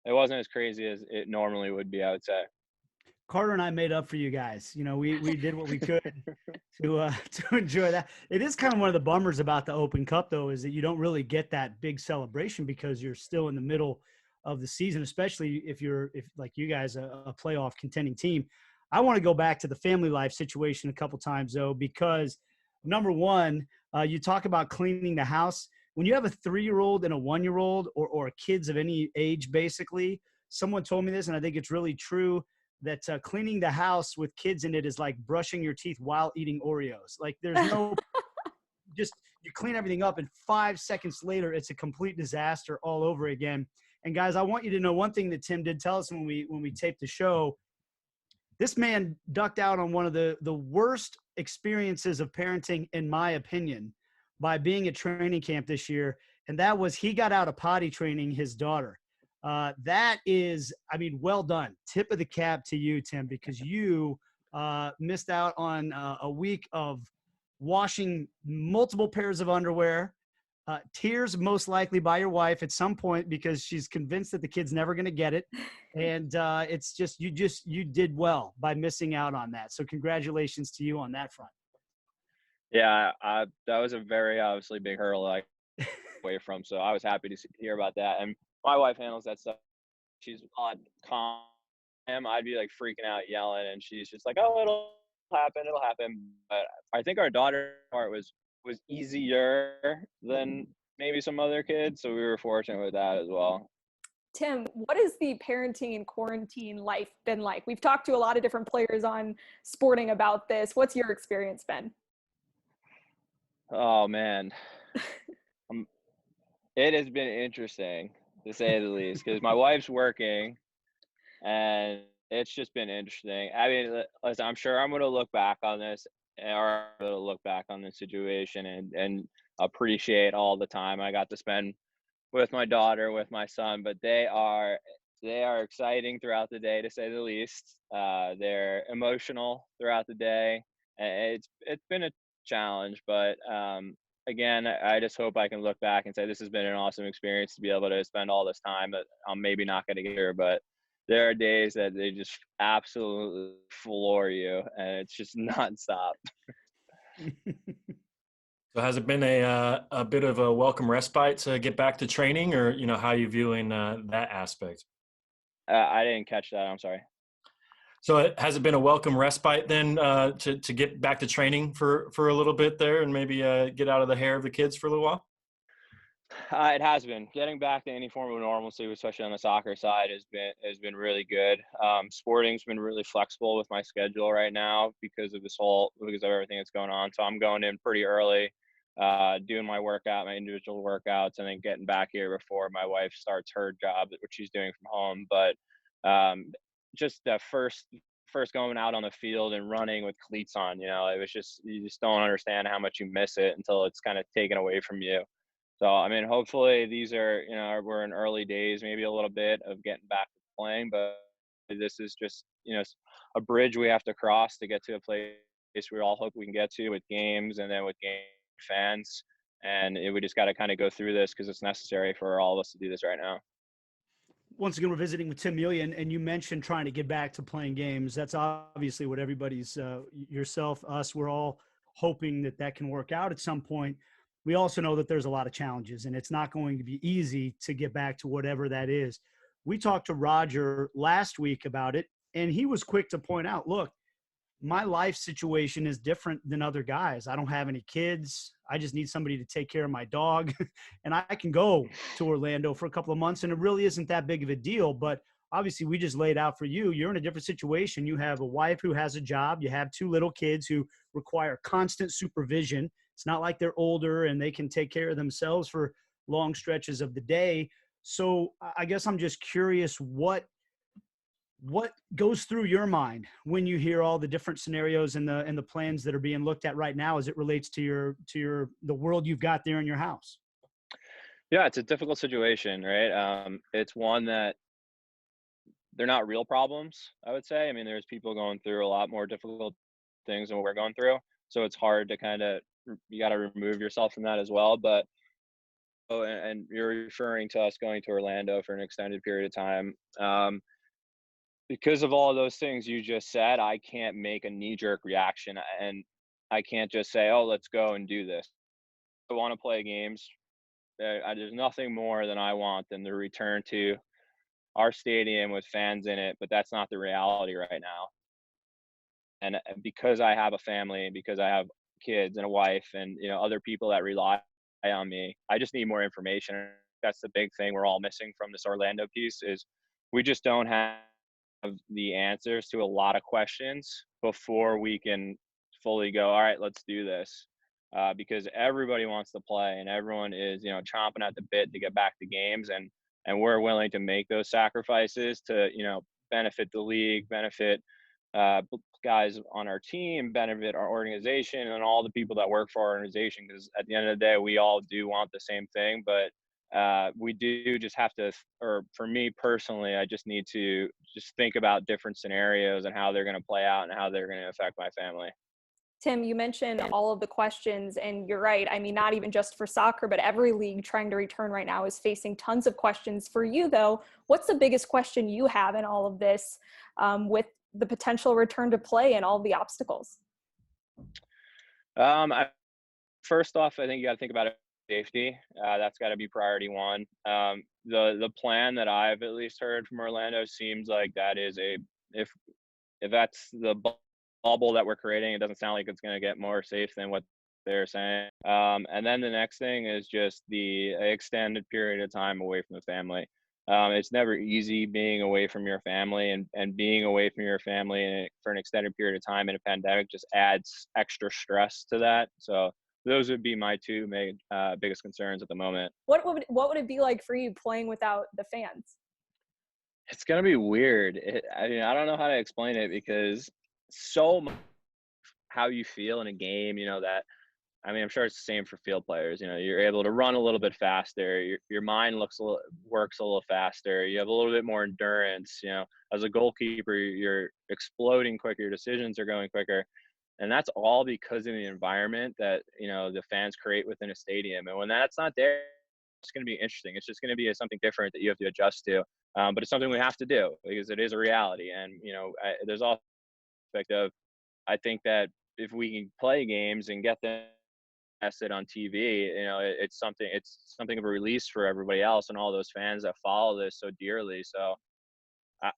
it wasn't as crazy as it normally would be, I would say. Carter and I made up for you guys. We did what we could to enjoy that. It is kind of one of the bummers about the Open Cup, though, is that you don't really get that big celebration because you're still in the middle of the season, especially if like you guys, a playoff contending team. I want to go back to the family life situation a couple times, though, because number one, you talk about cleaning the house. When you have a 3-year-old and a 1-year-old or kids of any age, basically, someone told me this, and I think it's really true, that cleaning the house with kids in it is like brushing your teeth while eating Oreos. Like there's no, just you clean everything up and 5 seconds later, it's a complete disaster all over again. And guys, I want you to know one thing that Tim did tell us when we taped the show. This man ducked out on one of the worst experiences of parenting, in my opinion, by being at training camp this year. And that was he got out of potty training his daughter. That is, well done. Tip of the cap to you, Tim, because you missed out on a week of washing multiple pairs of underwear, tears most likely by your wife at some point because she's convinced that the kid's never going to get it. And it's just you did well by missing out on that. So congratulations to you on that front. Yeah, that was a very obviously big hurdle away from. So I was happy to hear about that. And my wife handles that stuff. She's on calm. I'd be like freaking out, yelling, and she's just like, "Oh, it'll happen." But I think our daughter part was easier than maybe some other kids, so we were fortunate with that as well. Tim, what has the parenting and quarantine life been like? We've talked to a lot of different players on Sporting about this. What's your experience been? Oh man, it has been interesting, to say the least, because my wife's working, and it's just been interesting. Listen, I'm sure I'm going to look back on this, or look back on this situation and appreciate all the time I got to spend with my daughter, with my son. But they are exciting throughout the day, to say the least. They're emotional throughout the day, and it's been a challenge, but again, I just hope I can look back and say this has been an awesome experience to be able to spend all this time that I'm maybe not going to get here. But there are days that they just absolutely floor you, and it's just nonstop. So has it been a bit of a welcome respite to get back to training, or how are you viewing that aspect? I didn't catch that. I'm sorry. So has it been a welcome respite then to get back to training for a little bit there, and maybe get out of the hair of the kids for a little while? It has been. Getting back to any form of normalcy, especially on the soccer side, has been really good. Sporting's been really flexible with my schedule right now because of everything that's going on. So I'm going in pretty early, doing my individual workouts, and then getting back here before my wife starts her job, which she's doing from home. But just the first going out on the field and running with cleats on, it was just, you just don't understand how much you miss it until it's kind of taken away from you. So, hopefully these are, we're in early days, maybe a little bit of getting back to playing, but this is just, a bridge we have to cross to get to a place we all hope we can get to with games, and then with game fans. And we just got to kind of go through this because it's necessary for all of us to do this right now. Once again, we're visiting with Tim Melia, and you mentioned trying to get back to playing games. That's obviously what everybody's, yourself, us, we're all hoping that can work out at some point. We also know that there's a lot of challenges, and it's not going to be easy to get back to whatever that is. We talked to Roger last week about it, and he was quick to point out, look, my life situation is different than other guys. I don't have any kids. I just need somebody to take care of my dog. And I can go to Orlando for a couple of months, and it really isn't that big of a deal. But obviously, we just laid out for you. You're in a different situation. You have a wife who has a job. You have 2 little kids who require constant supervision. It's not like they're older and they can take care of themselves for long stretches of the day. So I guess I'm just curious what goes through your mind when you hear all the different scenarios and the plans that are being looked at right now as it relates to the world you've got there in your house? Yeah, it's a difficult situation, right? It's one that they're not real problems, I would say. I mean, there's people going through a lot more difficult things than what we're going through. So it's hard to you got to remove yourself from that as well. But, and you're referring to us going to Orlando for an extended period of time. Because of all of those things you just said, I can't make a knee-jerk reaction, and I can't just say, oh, let's go and do this. I want to play games. There's nothing more than I want than to return to our stadium with fans in it, but that's not the reality right now. And because I have a family, because I have kids and a wife and, other people that rely on me, I just need more information. That's the big thing we're all missing from this Orlando piece is we just don't have the answers to a lot of questions before we can fully go, all right, let's do this. Because everybody wants to play and everyone is, chomping at the bit to get back to games. And we're willing to make those sacrifices to, benefit the league, benefit guys on our team, benefit our organization and all the people that work for our organization. Because at the end of the day, we all do want the same thing, but we do just have to, or for me personally, I just need to just think about different scenarios and how they're going to play out and how they're going to affect my family. Tim, you mentioned all of the questions, and you're right. I mean, not even just for soccer, but every league trying to return right now is facing tons of questions. For you, though, what's the biggest question you have in all of this with the potential return to play and all the obstacles? First off, I think you got to think about safety. That's got to be priority one. The plan that I've at least heard from Orlando seems like that is if that's the bubble that we're creating, it doesn't sound like it's going to get more safe than what they're saying. And then the next thing is just the extended period of time away from the family. It's never easy being away from your family, and being away from your family for an extended period of time in a pandemic just adds extra stress to that. So those would be my 2 main biggest concerns at the moment. What would it be like for you playing without the fans? It's going to be weird. I mean, I don't know how to explain it because so much how you feel in a game, that, I mean, I'm sure it's the same for field players. You're able to run a little bit faster. Your mind works a little faster. You have a little bit more endurance. As a goalkeeper, you're exploding quicker. Your decisions are going quicker. And that's all because of the environment that, the fans create within a stadium. And when that's not there, it's going to be interesting. It's just going to be something different that you have to adjust to. But it's something we have to do because it is a reality. And, there's also the aspect of, I think that if we can play games and get them tested on TV, it's something of a release for everybody else and all those fans that follow this so dearly. So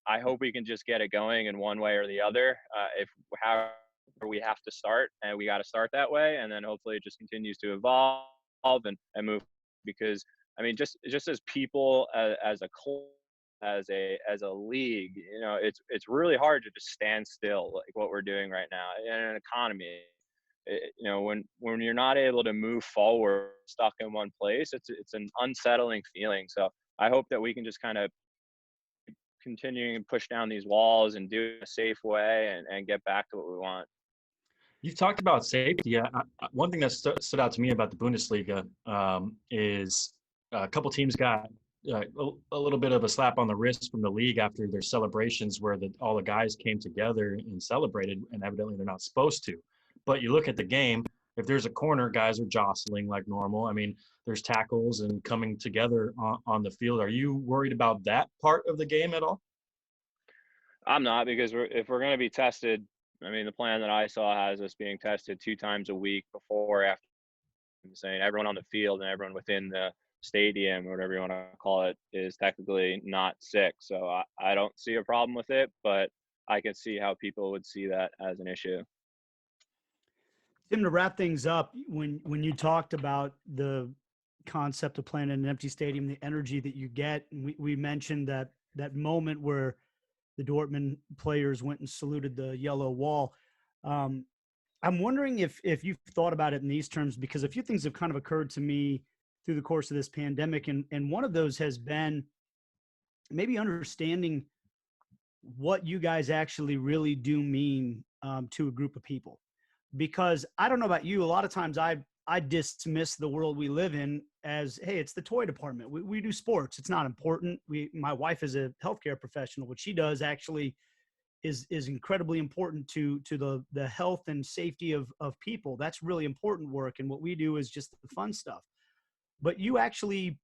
I hope we can just get it going in one way or the other. However we have to start, and we got to start that way, and then hopefully it just continues to evolve and move. Because I mean, just as people, as a club, as a league, it's really hard to just stand still like what we're doing right now in an economy. When you're not able to move forward, stuck in one place, it's an unsettling feeling. So I hope that we can just kind of continuing to push down these walls and do it in a safe way and get back to what we want. You've talked about safety. One thing that stood out to me about the Bundesliga is a couple teams got a little bit of a slap on the wrist from the league after their celebrations where all the guys came together and celebrated, and evidently they're not supposed to. But you look at the game, if there's a corner, guys are jostling like normal. I mean, there's tackles and coming together on the field. Are you worried about that part of the game at all? I'm not, because if we're going to be tested, I mean, the plan that I saw has us being tested 2 times a week before, after, saying everyone on the field and everyone within the stadium or whatever you want to call it is technically not sick. So I don't see a problem with it, but I could see how people would see that as an issue. Tim, to wrap things up, when you talked about the concept of playing in an empty stadium, the energy that you get, and we mentioned that moment where the Dortmund players went and saluted the yellow wall. I'm wondering if you've thought about it in these terms, because a few things have kind of occurred to me through the course of this pandemic. And one of those has been maybe understanding what you guys actually really do mean to a group of people. Because I don't know about you, a lot of times I dismiss the world we live in as, hey, it's the toy department. We do sports. It's not important. My wife is a healthcare professional. What she does actually is incredibly important to the health and safety of people. That's really important work. And what we do is just the fun stuff. But you actually,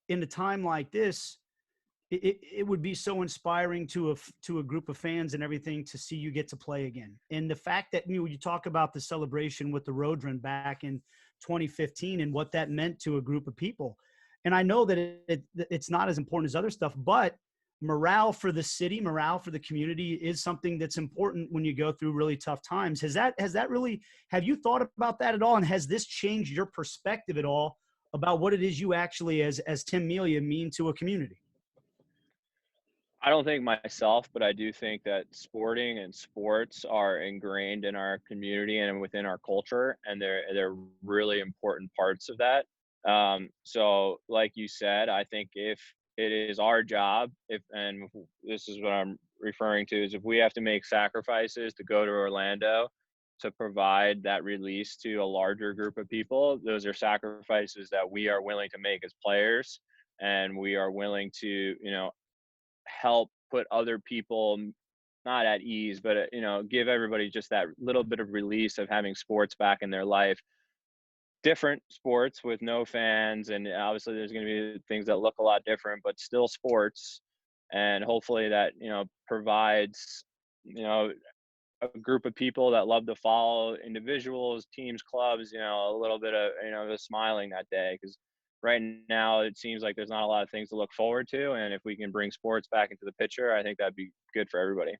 in a time like this, it would be so inspiring to a group of fans and everything to see you get to play again. And the fact that you talk about the celebration with the Road Run back in 2015 and what that meant to a group of people. And I know that it's not as important as other stuff, but morale for the city, morale for the community is something that's important when you go through really tough times. Have you thought about that at all? And has this changed your perspective at all about what it is you actually, as Tim Melia, mean to a community? I don't think myself, but I do think that sporting and sports are ingrained in our community and within our culture, and they're really important parts of that. So like you said, I think if it is our job, and this is what I'm referring to, is if we have to make sacrifices to go to Orlando to provide that release to a larger group of people, those are sacrifices that we are willing to make as players, and we are willing to, help put other people not at ease, but give everybody just that little bit of release of having sports back in their life. Different sports with no fans, and obviously there's going to be things that look a lot different, but still sports. And hopefully that provides a group of people that love to follow individuals, teams, clubs, a little bit of the smiling that day, because right now it seems like there's not a lot of things to look forward to, and if we can bring sports back into the picture, I think that'd be good for everybody.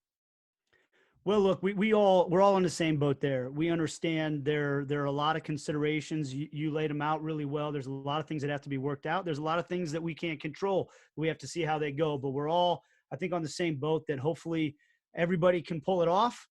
Well, look, we're all in the same boat there. We understand there are a lot of considerations. You laid them out really well. There's a lot of things that have to be worked out. There's a lot of things that we can't control. We have to see how they go, but we're all, I think, on the same boat that hopefully everybody can pull it off.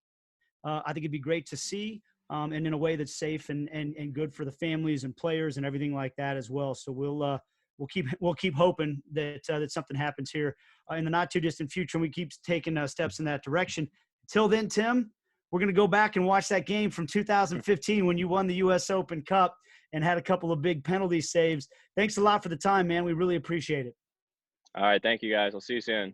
I think it'd be great to see, and in a way that's safe and good for the families and players and everything like that as well. So we'll keep hoping that something happens here in the not too distant future, and we keep taking steps in that direction. Till then, Tim, we're going to go back and watch that game from 2015 when you won the US Open Cup and had a couple of big penalty saves. Thanks a lot for the time, man. We really appreciate it. All right. Thank you, guys. I'll see you soon.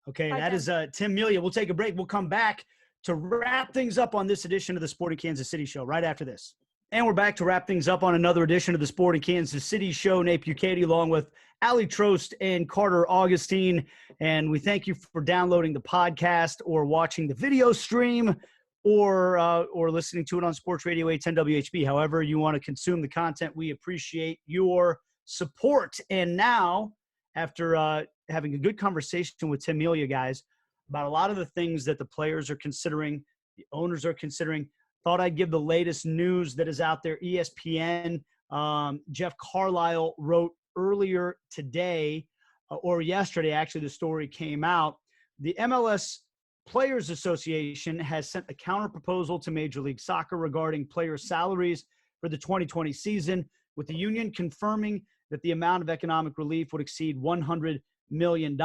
Okay, Bye, that Tim. is Tim Melia. We'll take a break. We'll come back to wrap things up on this edition of the Sporting Kansas City Show right after this. And we're back to wrap things up on another edition of the Sporting Kansas City Show. Nate Bukaty along with Aly Trost and Carter Augustine. And we thank you for downloading the podcast or watching the video stream or listening to it on Sports Radio 810 WHB. However you want to consume the content, we appreciate your support. And now, after having a good conversation with Tim Melia, guys, about a lot of the things that the players are considering, the owners are considering, thought I'd give the latest news that is out there. ESPN, Jeff Carlisle wrote earlier today, or yesterday, actually, the story came out. The MLS Players Association has sent a counter proposal to Major League Soccer regarding player salaries for the 2020 season, with the union confirming that the amount of economic relief would exceed $100 million.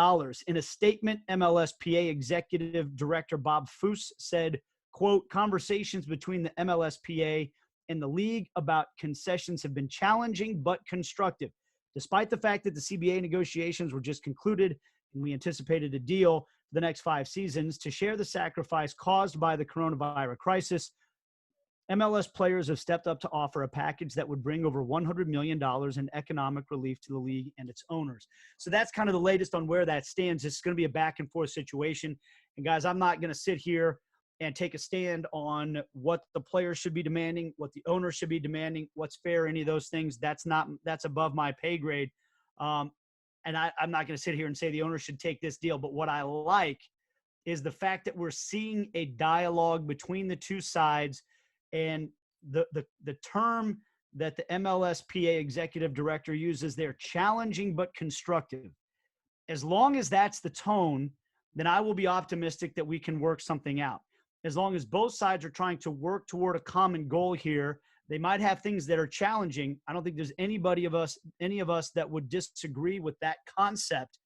In a statement, MLSPA Executive Director Bob Foose said, quote, conversations between the MLSPA and the league about concessions have been challenging but constructive. Despite the fact that the CBA negotiations were just concluded and we anticipated a deal for the next 5 seasons to share the sacrifice caused by the coronavirus crisis, MLS players have stepped up to offer a package that would bring over $100 million in economic relief to the league and its owners. So that's kind of the latest on where that stands. It's going to be a back and forth situation. And guys, I'm not going to sit here and take a stand on what the players should be demanding, what the owners should be demanding, what's fair, any of those things. That's above my pay grade. And I'm not going to sit here and say the owners should take this deal. But what I like is the fact that we're seeing a dialogue between the two sides, and the term that the MLSPA executive director uses there, challenging but constructive. As long as that's the tone, then I will be optimistic that we can work something out. As long as both sides are trying to work toward a common goal here, they might have things that are challenging. I don't think there's any of us that would disagree with that concept.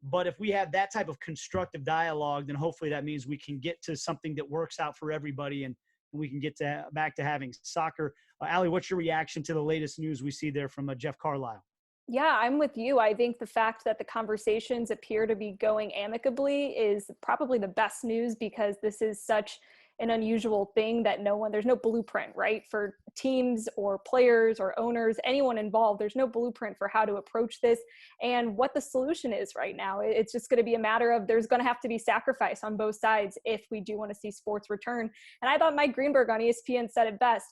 But if we have that type of constructive dialogue, then hopefully that means we can get to something that works out for everybody, and we can get back to having soccer. Aly, what's your reaction to the latest news we see there from Jeff Carlisle? Yeah, I'm with you. I think the fact that the conversations appear to be going amicably is probably the best news, because this is such an unusual thing that there's no blueprint, right? For teams or players or owners, anyone involved, there's no blueprint for how to approach this and what the solution is right now. It's just going to be a matter of, there's going to have to be sacrifice on both sides if we do want to see sports return. And I thought Mike Greenberg on ESPN said it best: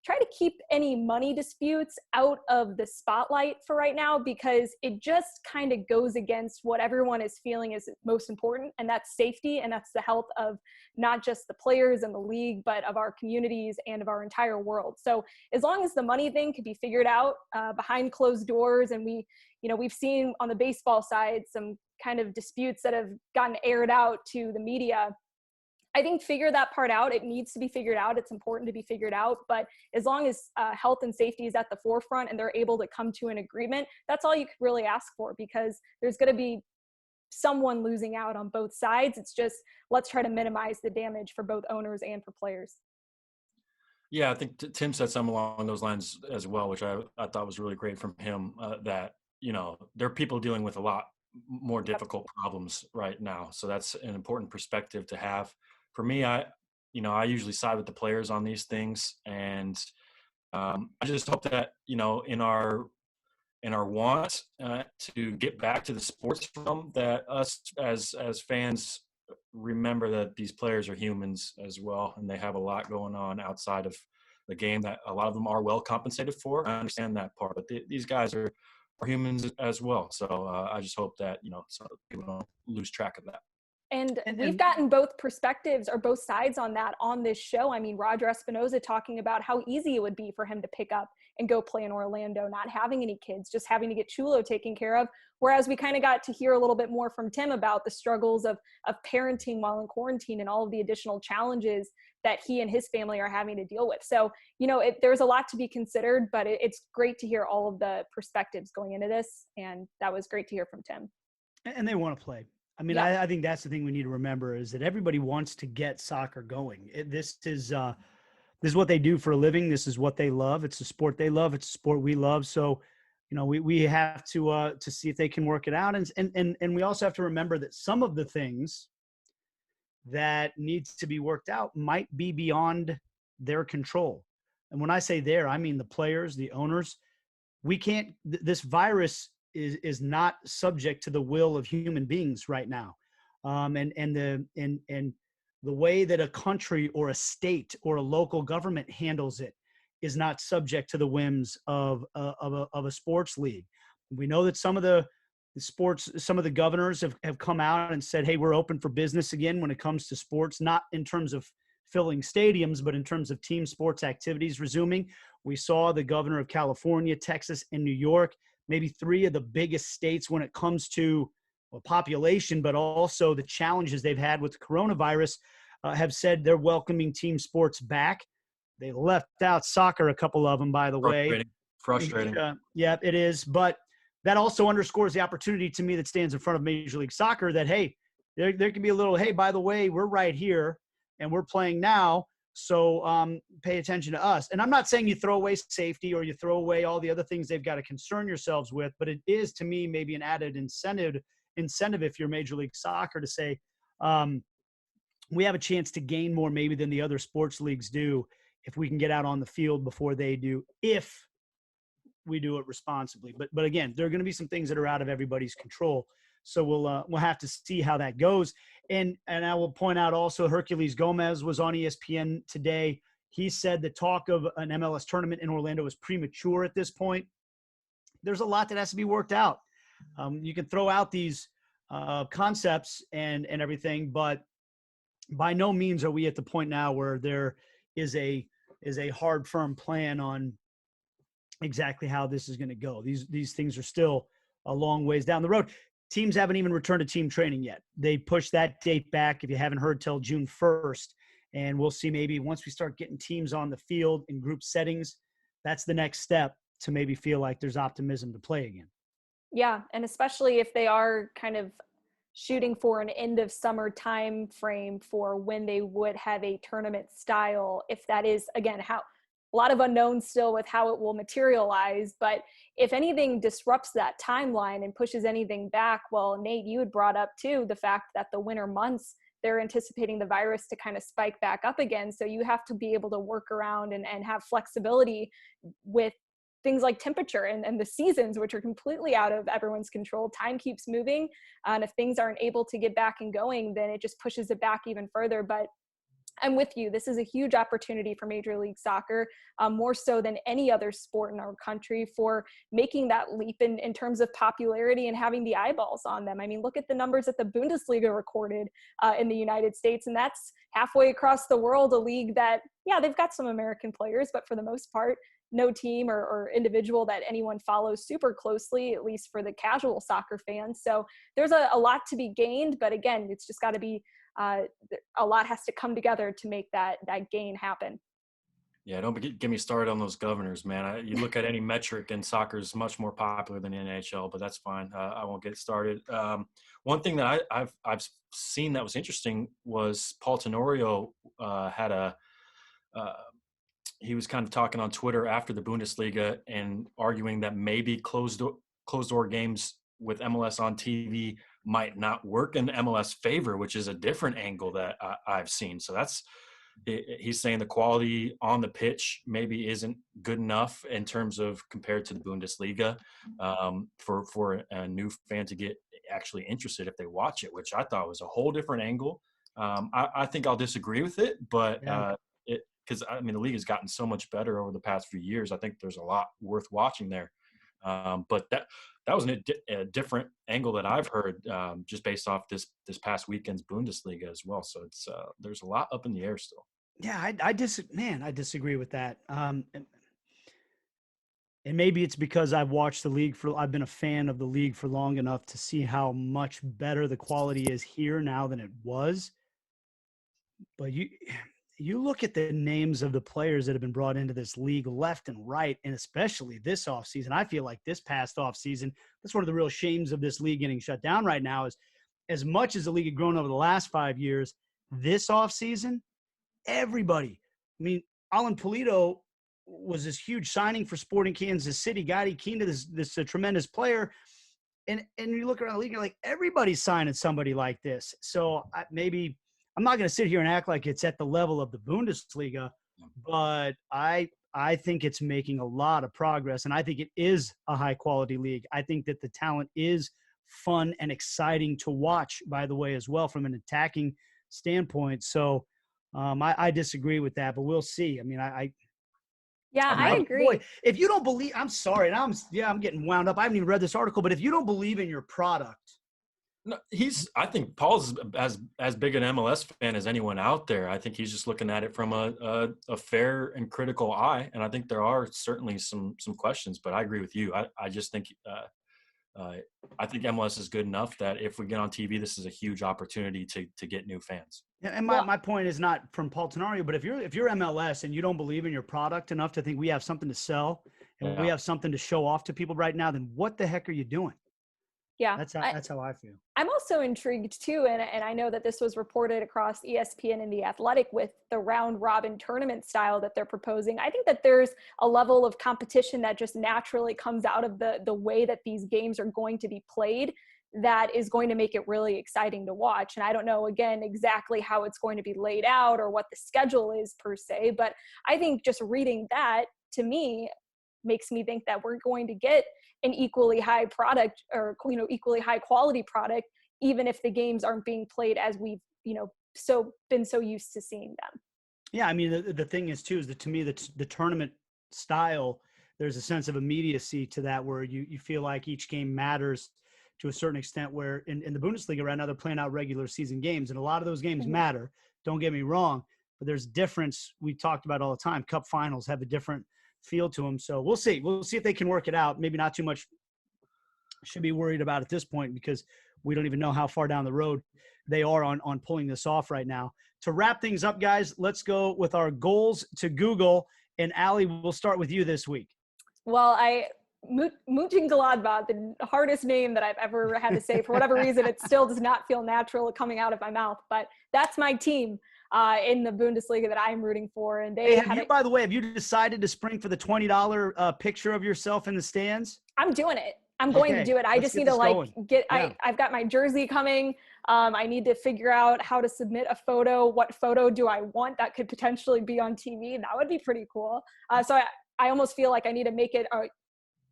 try to keep any money disputes out of the spotlight for right now, because it just kind of goes against what everyone is feeling is most important, and that's safety, and that's the health of not just the players and the league, but of our communities and of our entire world. So as long as the money thing could be figured out behind closed doors, and we've seen on the baseball side some kind of disputes that have gotten aired out to the media, I think figure that part out. It needs to be figured out. It's important to be figured out. But as long as health and safety is at the forefront and they're able to come to an agreement, that's all you could really ask for, because there's going to be someone losing out on both sides. It's just, let's try to minimize the damage for both owners and for players. Yeah, I think Tim said something along those lines as well, which I thought was really great from him, that, there are people dealing with a lot more difficult problems right now. So that's an important perspective to have. For me, I usually side with the players on these things, and I just hope that in our want to get back to the sports realm, that us as fans remember that these players are humans as well, and they have a lot going on outside of the game that a lot of them are well compensated for. I understand that part, but these guys are humans as well. So I just hope that so people don't lose track of that. And we've gotten both perspectives or both sides on that on this show. I mean, Roger Espinoza talking about how easy it would be for him to pick up and go play in Orlando, not having any kids, just having to get Chulo taken care of. Whereas we kind of got to hear a little bit more from Tim about the struggles of parenting while in quarantine and all of the additional challenges that he and his family are having to deal with. So, there's a lot to be considered, but it's great to hear all of the perspectives going into this. And that was great to hear from Tim. And they want to play. I mean, yeah. I think that's the thing we need to remember, is that everybody wants to get soccer going. This is what they do for a living. This is what they love. It's a sport they love. It's a sport we love. So, we have to see if they can work it out. And we also have to remember that some of the things that needs to be worked out might be beyond their control. And when I say there, I mean the players, the owners. This virus is not subject to the will of human beings right now. And the way that a country or a state or a local government handles it is not subject to the whims of a sports league. We know that some of the governors have come out and said, hey, we're open for business again when it comes to sports, not in terms of filling stadiums, but in terms of team sports activities resuming. We saw the governor of California, Texas, and New York, maybe three of the biggest states when it comes to population, but also the challenges they've had with the coronavirus, have said they're welcoming team sports back. They left out soccer, a couple of them, by the way. Frustrating. Yeah, it is. But that also underscores the opportunity to me that stands in front of Major League Soccer, that, hey, there can be a little, hey, by the way, we're right here and we're playing now. So pay attention to us. And I'm not saying you throw away safety or you throw away all the other things they've got to concern yourselves with, but it is, to me, maybe an added incentive if you're Major League Soccer, to say we have a chance to gain more maybe than the other sports leagues do if we can get out on the field before they do, if we do it responsibly. But again, there are going to be some things that are out of everybody's control. So we'll have to see how that goes. And I will point out also, Herculez Gomez was on ESPN today. He said the talk of an MLS tournament in Orlando is premature at this point. There's a lot that has to be worked out. You can throw out these concepts and everything, but by no means are we at the point now where there is a hard, firm plan on exactly how this is going to go. These things are still a long ways down the road. Teams haven't even returned to team training yet. They pushed that date back, if you haven't heard, till June 1st. And we'll see, maybe once we start getting teams on the field in group settings, that's the next step to maybe feel like there's optimism to play again. Yeah, and especially if they are kind of shooting for an end of summer time frame for when they would have a tournament style, if that is, again, how a lot of unknowns still with how it will materialize, but if anything disrupts that timeline and pushes anything back, well, Nate, you had brought up too the fact that the winter months, they're anticipating the virus to kind of spike back up again. So you have to be able to work around and have flexibility with things like temperature and the seasons, which are completely out of everyone's control. Time keeps moving. And if things aren't able to get back and going, then it just pushes it back even further. But I'm with you. This is a huge opportunity for Major League Soccer, more so than any other sport in our country, for making that leap in terms of popularity and having the eyeballs on them. I mean, look at the numbers that the Bundesliga recorded in the United States, and that's halfway across the world, a league that, yeah, they've got some American players, but for the most part, no team or individual that anyone follows super closely, at least for the casual soccer fans. So there's a lot to be gained, but again, it's just got to be a lot has to come together to make that gain happen. Yeah, don't get me started on those governors, man. You look at any metric, and soccer is much more popular than the NHL, but that's fine. I won't get started. One thing that I've seen that was interesting was Paul Tenorio had he was kind of talking on Twitter after the Bundesliga and arguing that maybe closed door games with MLS on TV might not work in MLS favor, which is a different angle that I've seen. So he's saying the quality on the pitch maybe isn't good enough in terms of compared to the Bundesliga for a new fan to get actually interested if they watch it, which I thought was a whole different angle. I think I'll disagree with it, but because I mean the league has gotten so much better over the past few years. I think there's a lot worth watching there. But that was a different angle that I've heard just based off this past weekend's Bundesliga as well. So it's there's a lot up in the air still. Yeah, I disagree with that. And maybe it's because I've watched the league I've been a fan of the league for long enough to see how much better the quality is here now than it was. But you look at the names of the players that have been brought into this league left and right, and especially this offseason. I feel like this past offseason, that's one of the real shames of this league getting shut down right now, is as much as the league had grown over the last 5 years, this offseason, everybody. I mean, Alan Pulido was this huge signing for Sporting Kansas City. Gotti Keen to this tremendous player. And you look around the league, you're like, everybody's signing somebody like this. So I'm not going to sit here and act like it's at the level of the Bundesliga, but I think it's making a lot of progress, and I think it is a high-quality league. I think that the talent is fun and exciting to watch, by the way, as well, from an attacking standpoint. So I disagree with that, but we'll see. I mean, I agree. Boy, if you don't believe – I'm sorry, and I'm getting wound up. I haven't even read this article, but if you don't believe in your product – no, I think Paul's as big an MLS fan as anyone out there. I think he's just looking at it from a fair and critical eye. And I think there are certainly some questions, but I agree with you. I just think I think MLS is good enough that if we get on TV, this is a huge opportunity to get new fans. Yeah, and my point is not from Paul Tenorio, but if you're MLS and you don't believe in your product enough to think we have something to sell and we have something to show off to people right now, then what the heck are you doing? Yeah, that's how I feel. I'm also intrigued too, and I know that this was reported across ESPN and The Athletic with the round robin tournament style that they're proposing. I think that there's a level of competition that just naturally comes out of the way that these games are going to be played that is going to make it really exciting to watch. And I don't know, again, exactly how it's going to be laid out or what the schedule is per se, but I think just reading that, to me, makes me think that we're going to get an equally high product or, equally high quality product, even if the games aren't being played as we've, been so used to seeing them. Yeah. I mean, the thing is too, is that to me, the tournament style, there's a sense of immediacy to that where you feel like each game matters to a certain extent, where in the Bundesliga right now, they're playing out regular season games and a lot of those games matter. Don't get me wrong, but there's difference. We talked about all the time. Cup finals have a different feel to them. So we'll see. We'll see if they can work it out. Maybe not too much should be worried about at this point because we don't even know how far down the road they are on pulling this off right now. To wrap things up, guys, let's go with our goals to Google. And Aly, we'll start with you this week. Well, Mönchengladbach, the hardest name that I've ever had to say. For whatever reason, it still does not feel natural coming out of my mouth. But that's my team in the Bundesliga that I'm rooting for. And they by the way, have you decided to spring for the $20 picture of yourself in the stands? I'm doing it. I'm going to do it. I just need to I've got my jersey coming. I need to figure out how to submit a photo. What photo do I want that could potentially be on TV? That would be pretty cool. So I almost feel like I need to make it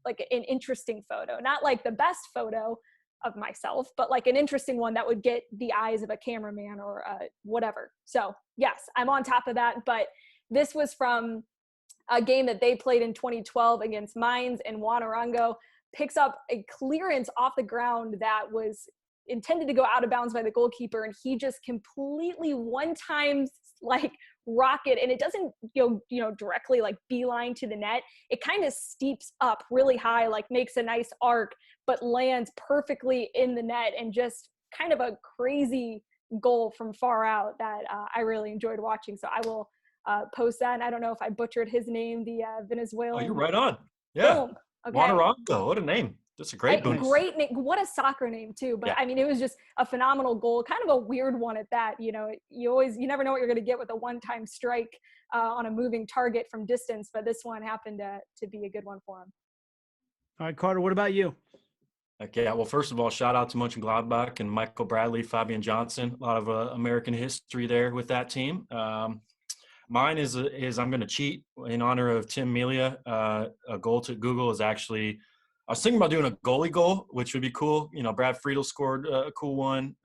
like an interesting photo, not like the best photo of myself, but like an interesting one that would get the eyes of a cameraman or whatever. So yes, I'm on top of that. But this was from a game that they played in 2012 against Mainz, and Juan Arango picks up a clearance off the ground that was intended to go out of bounds by the goalkeeper, and he just completely one-time like rocket, and it doesn't go directly like beeline to the net. It kind of steeps up really high, like makes a nice arc, but lands perfectly in the net, and just kind of a crazy goal from far out that I really enjoyed watching. So I will post that. And I don't know if I butchered his name, the Venezuelan. Oh, you're right on. Yeah. Boom. Okay. Juan Arango, what a name. That's a great name. What a soccer name too. But yeah. I mean, it was just a phenomenal goal, kind of a weird one at that. You never know what you're going to get with a one-time strike on a moving target from distance, but this one happened to be a good one for him. All right, Carter, what about you? Okay, well, first of all, shout out to Mönchengladbach and Michael Bradley, Fabian Johnson. A lot of American history there with that team. Mine is I'm going to cheat in honor of Tim Melia. A goal to Google is actually – I was thinking about doing a goalie goal, which would be cool. Brad Friedel scored a cool one.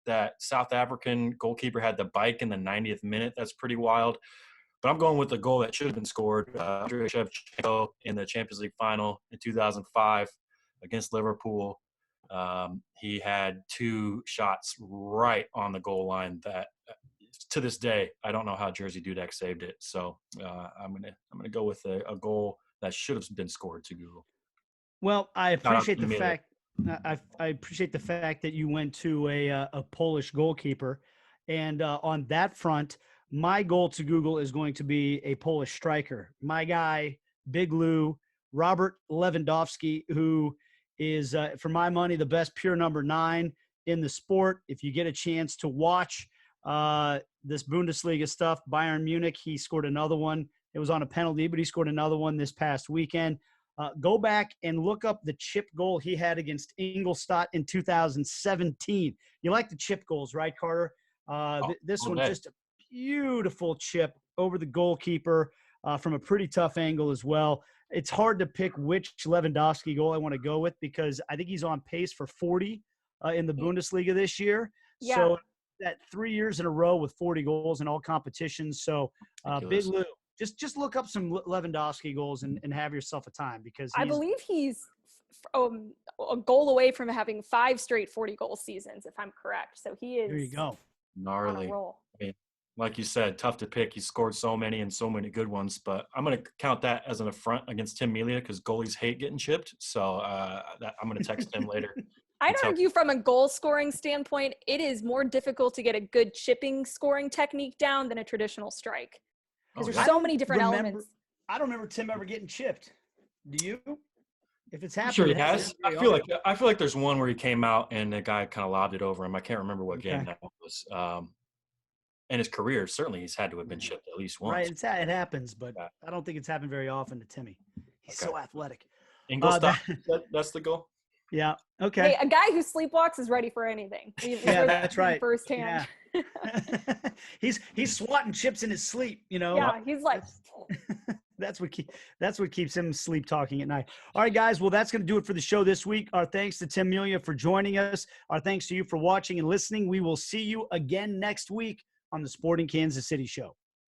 That South African goalkeeper had the bike in the 90th minute. That's pretty wild. But I'm going with the goal that should have been scored. Andrei Shevchenko in the Champions League final in 2005 against Liverpool. He had two shots right on the goal line that to this day, I don't know how Jersey Dudek saved it. So I'm gonna go with a goal that should have been scored to Google. Well, I appreciate the fact. I appreciate the fact that you went to a Polish goalkeeper, and on that front, my goal to Google is going to be a Polish striker. My guy, Big Lou, Robert Lewandowski, who is, for my money, the best pure number 9 in the sport. If you get a chance to watch this Bundesliga stuff, Bayern Munich, he scored another one. It was on a penalty, but he scored another one this past weekend. Go back and look up the chip goal he had against Ingolstadt in 2017. You like the chip goals, right, Carter? This one, just a beautiful chip over the goalkeeper from a pretty tough angle as well. It's hard to pick which Lewandowski goal I want to go with because I think he's on pace for 40 in the Bundesliga this year. Yeah. So that 3 years in a row with 40 goals in all competitions. So Big Lou. Just look up some Lewandowski goals and have yourself a time because I believe he's a goal away from having 5 straight 40-goal seasons, if I'm correct. So he is. There you go. Gnarly. On a roll. I mean, like you said, tough to pick. He scored so many and so many good ones, but I'm going to count that as an affront against Tim Melia because goalies hate getting chipped. So I'm going to text him later. I'd argue from a goal scoring standpoint, it is more difficult to get a good chipping scoring technique down than a traditional strike. Because there's so many different elements. I don't remember Tim ever getting chipped. Do you? If it's happened, sure he has. I feel like there's one where he came out and the guy kind of lobbed it over him. I can't remember what game that was. In his career, certainly he's had to have been chipped at least once. Right, it happens, but I don't think it's happened very often to Timmy. He's so athletic. Ingolstadt, that's the goal. Yeah. Okay. Hey, a guy who sleepwalks is ready for anything. That's right. Firsthand. Yeah. he's swatting chips in his sleep. Yeah, he's like. That's what keeps him sleep talking at night. All right, guys. Well, that's going to do it for the show this week. Our thanks to Tim Melia for joining us. Our thanks to you for watching and listening. We will see you again next week on the Sporting Kansas City Show.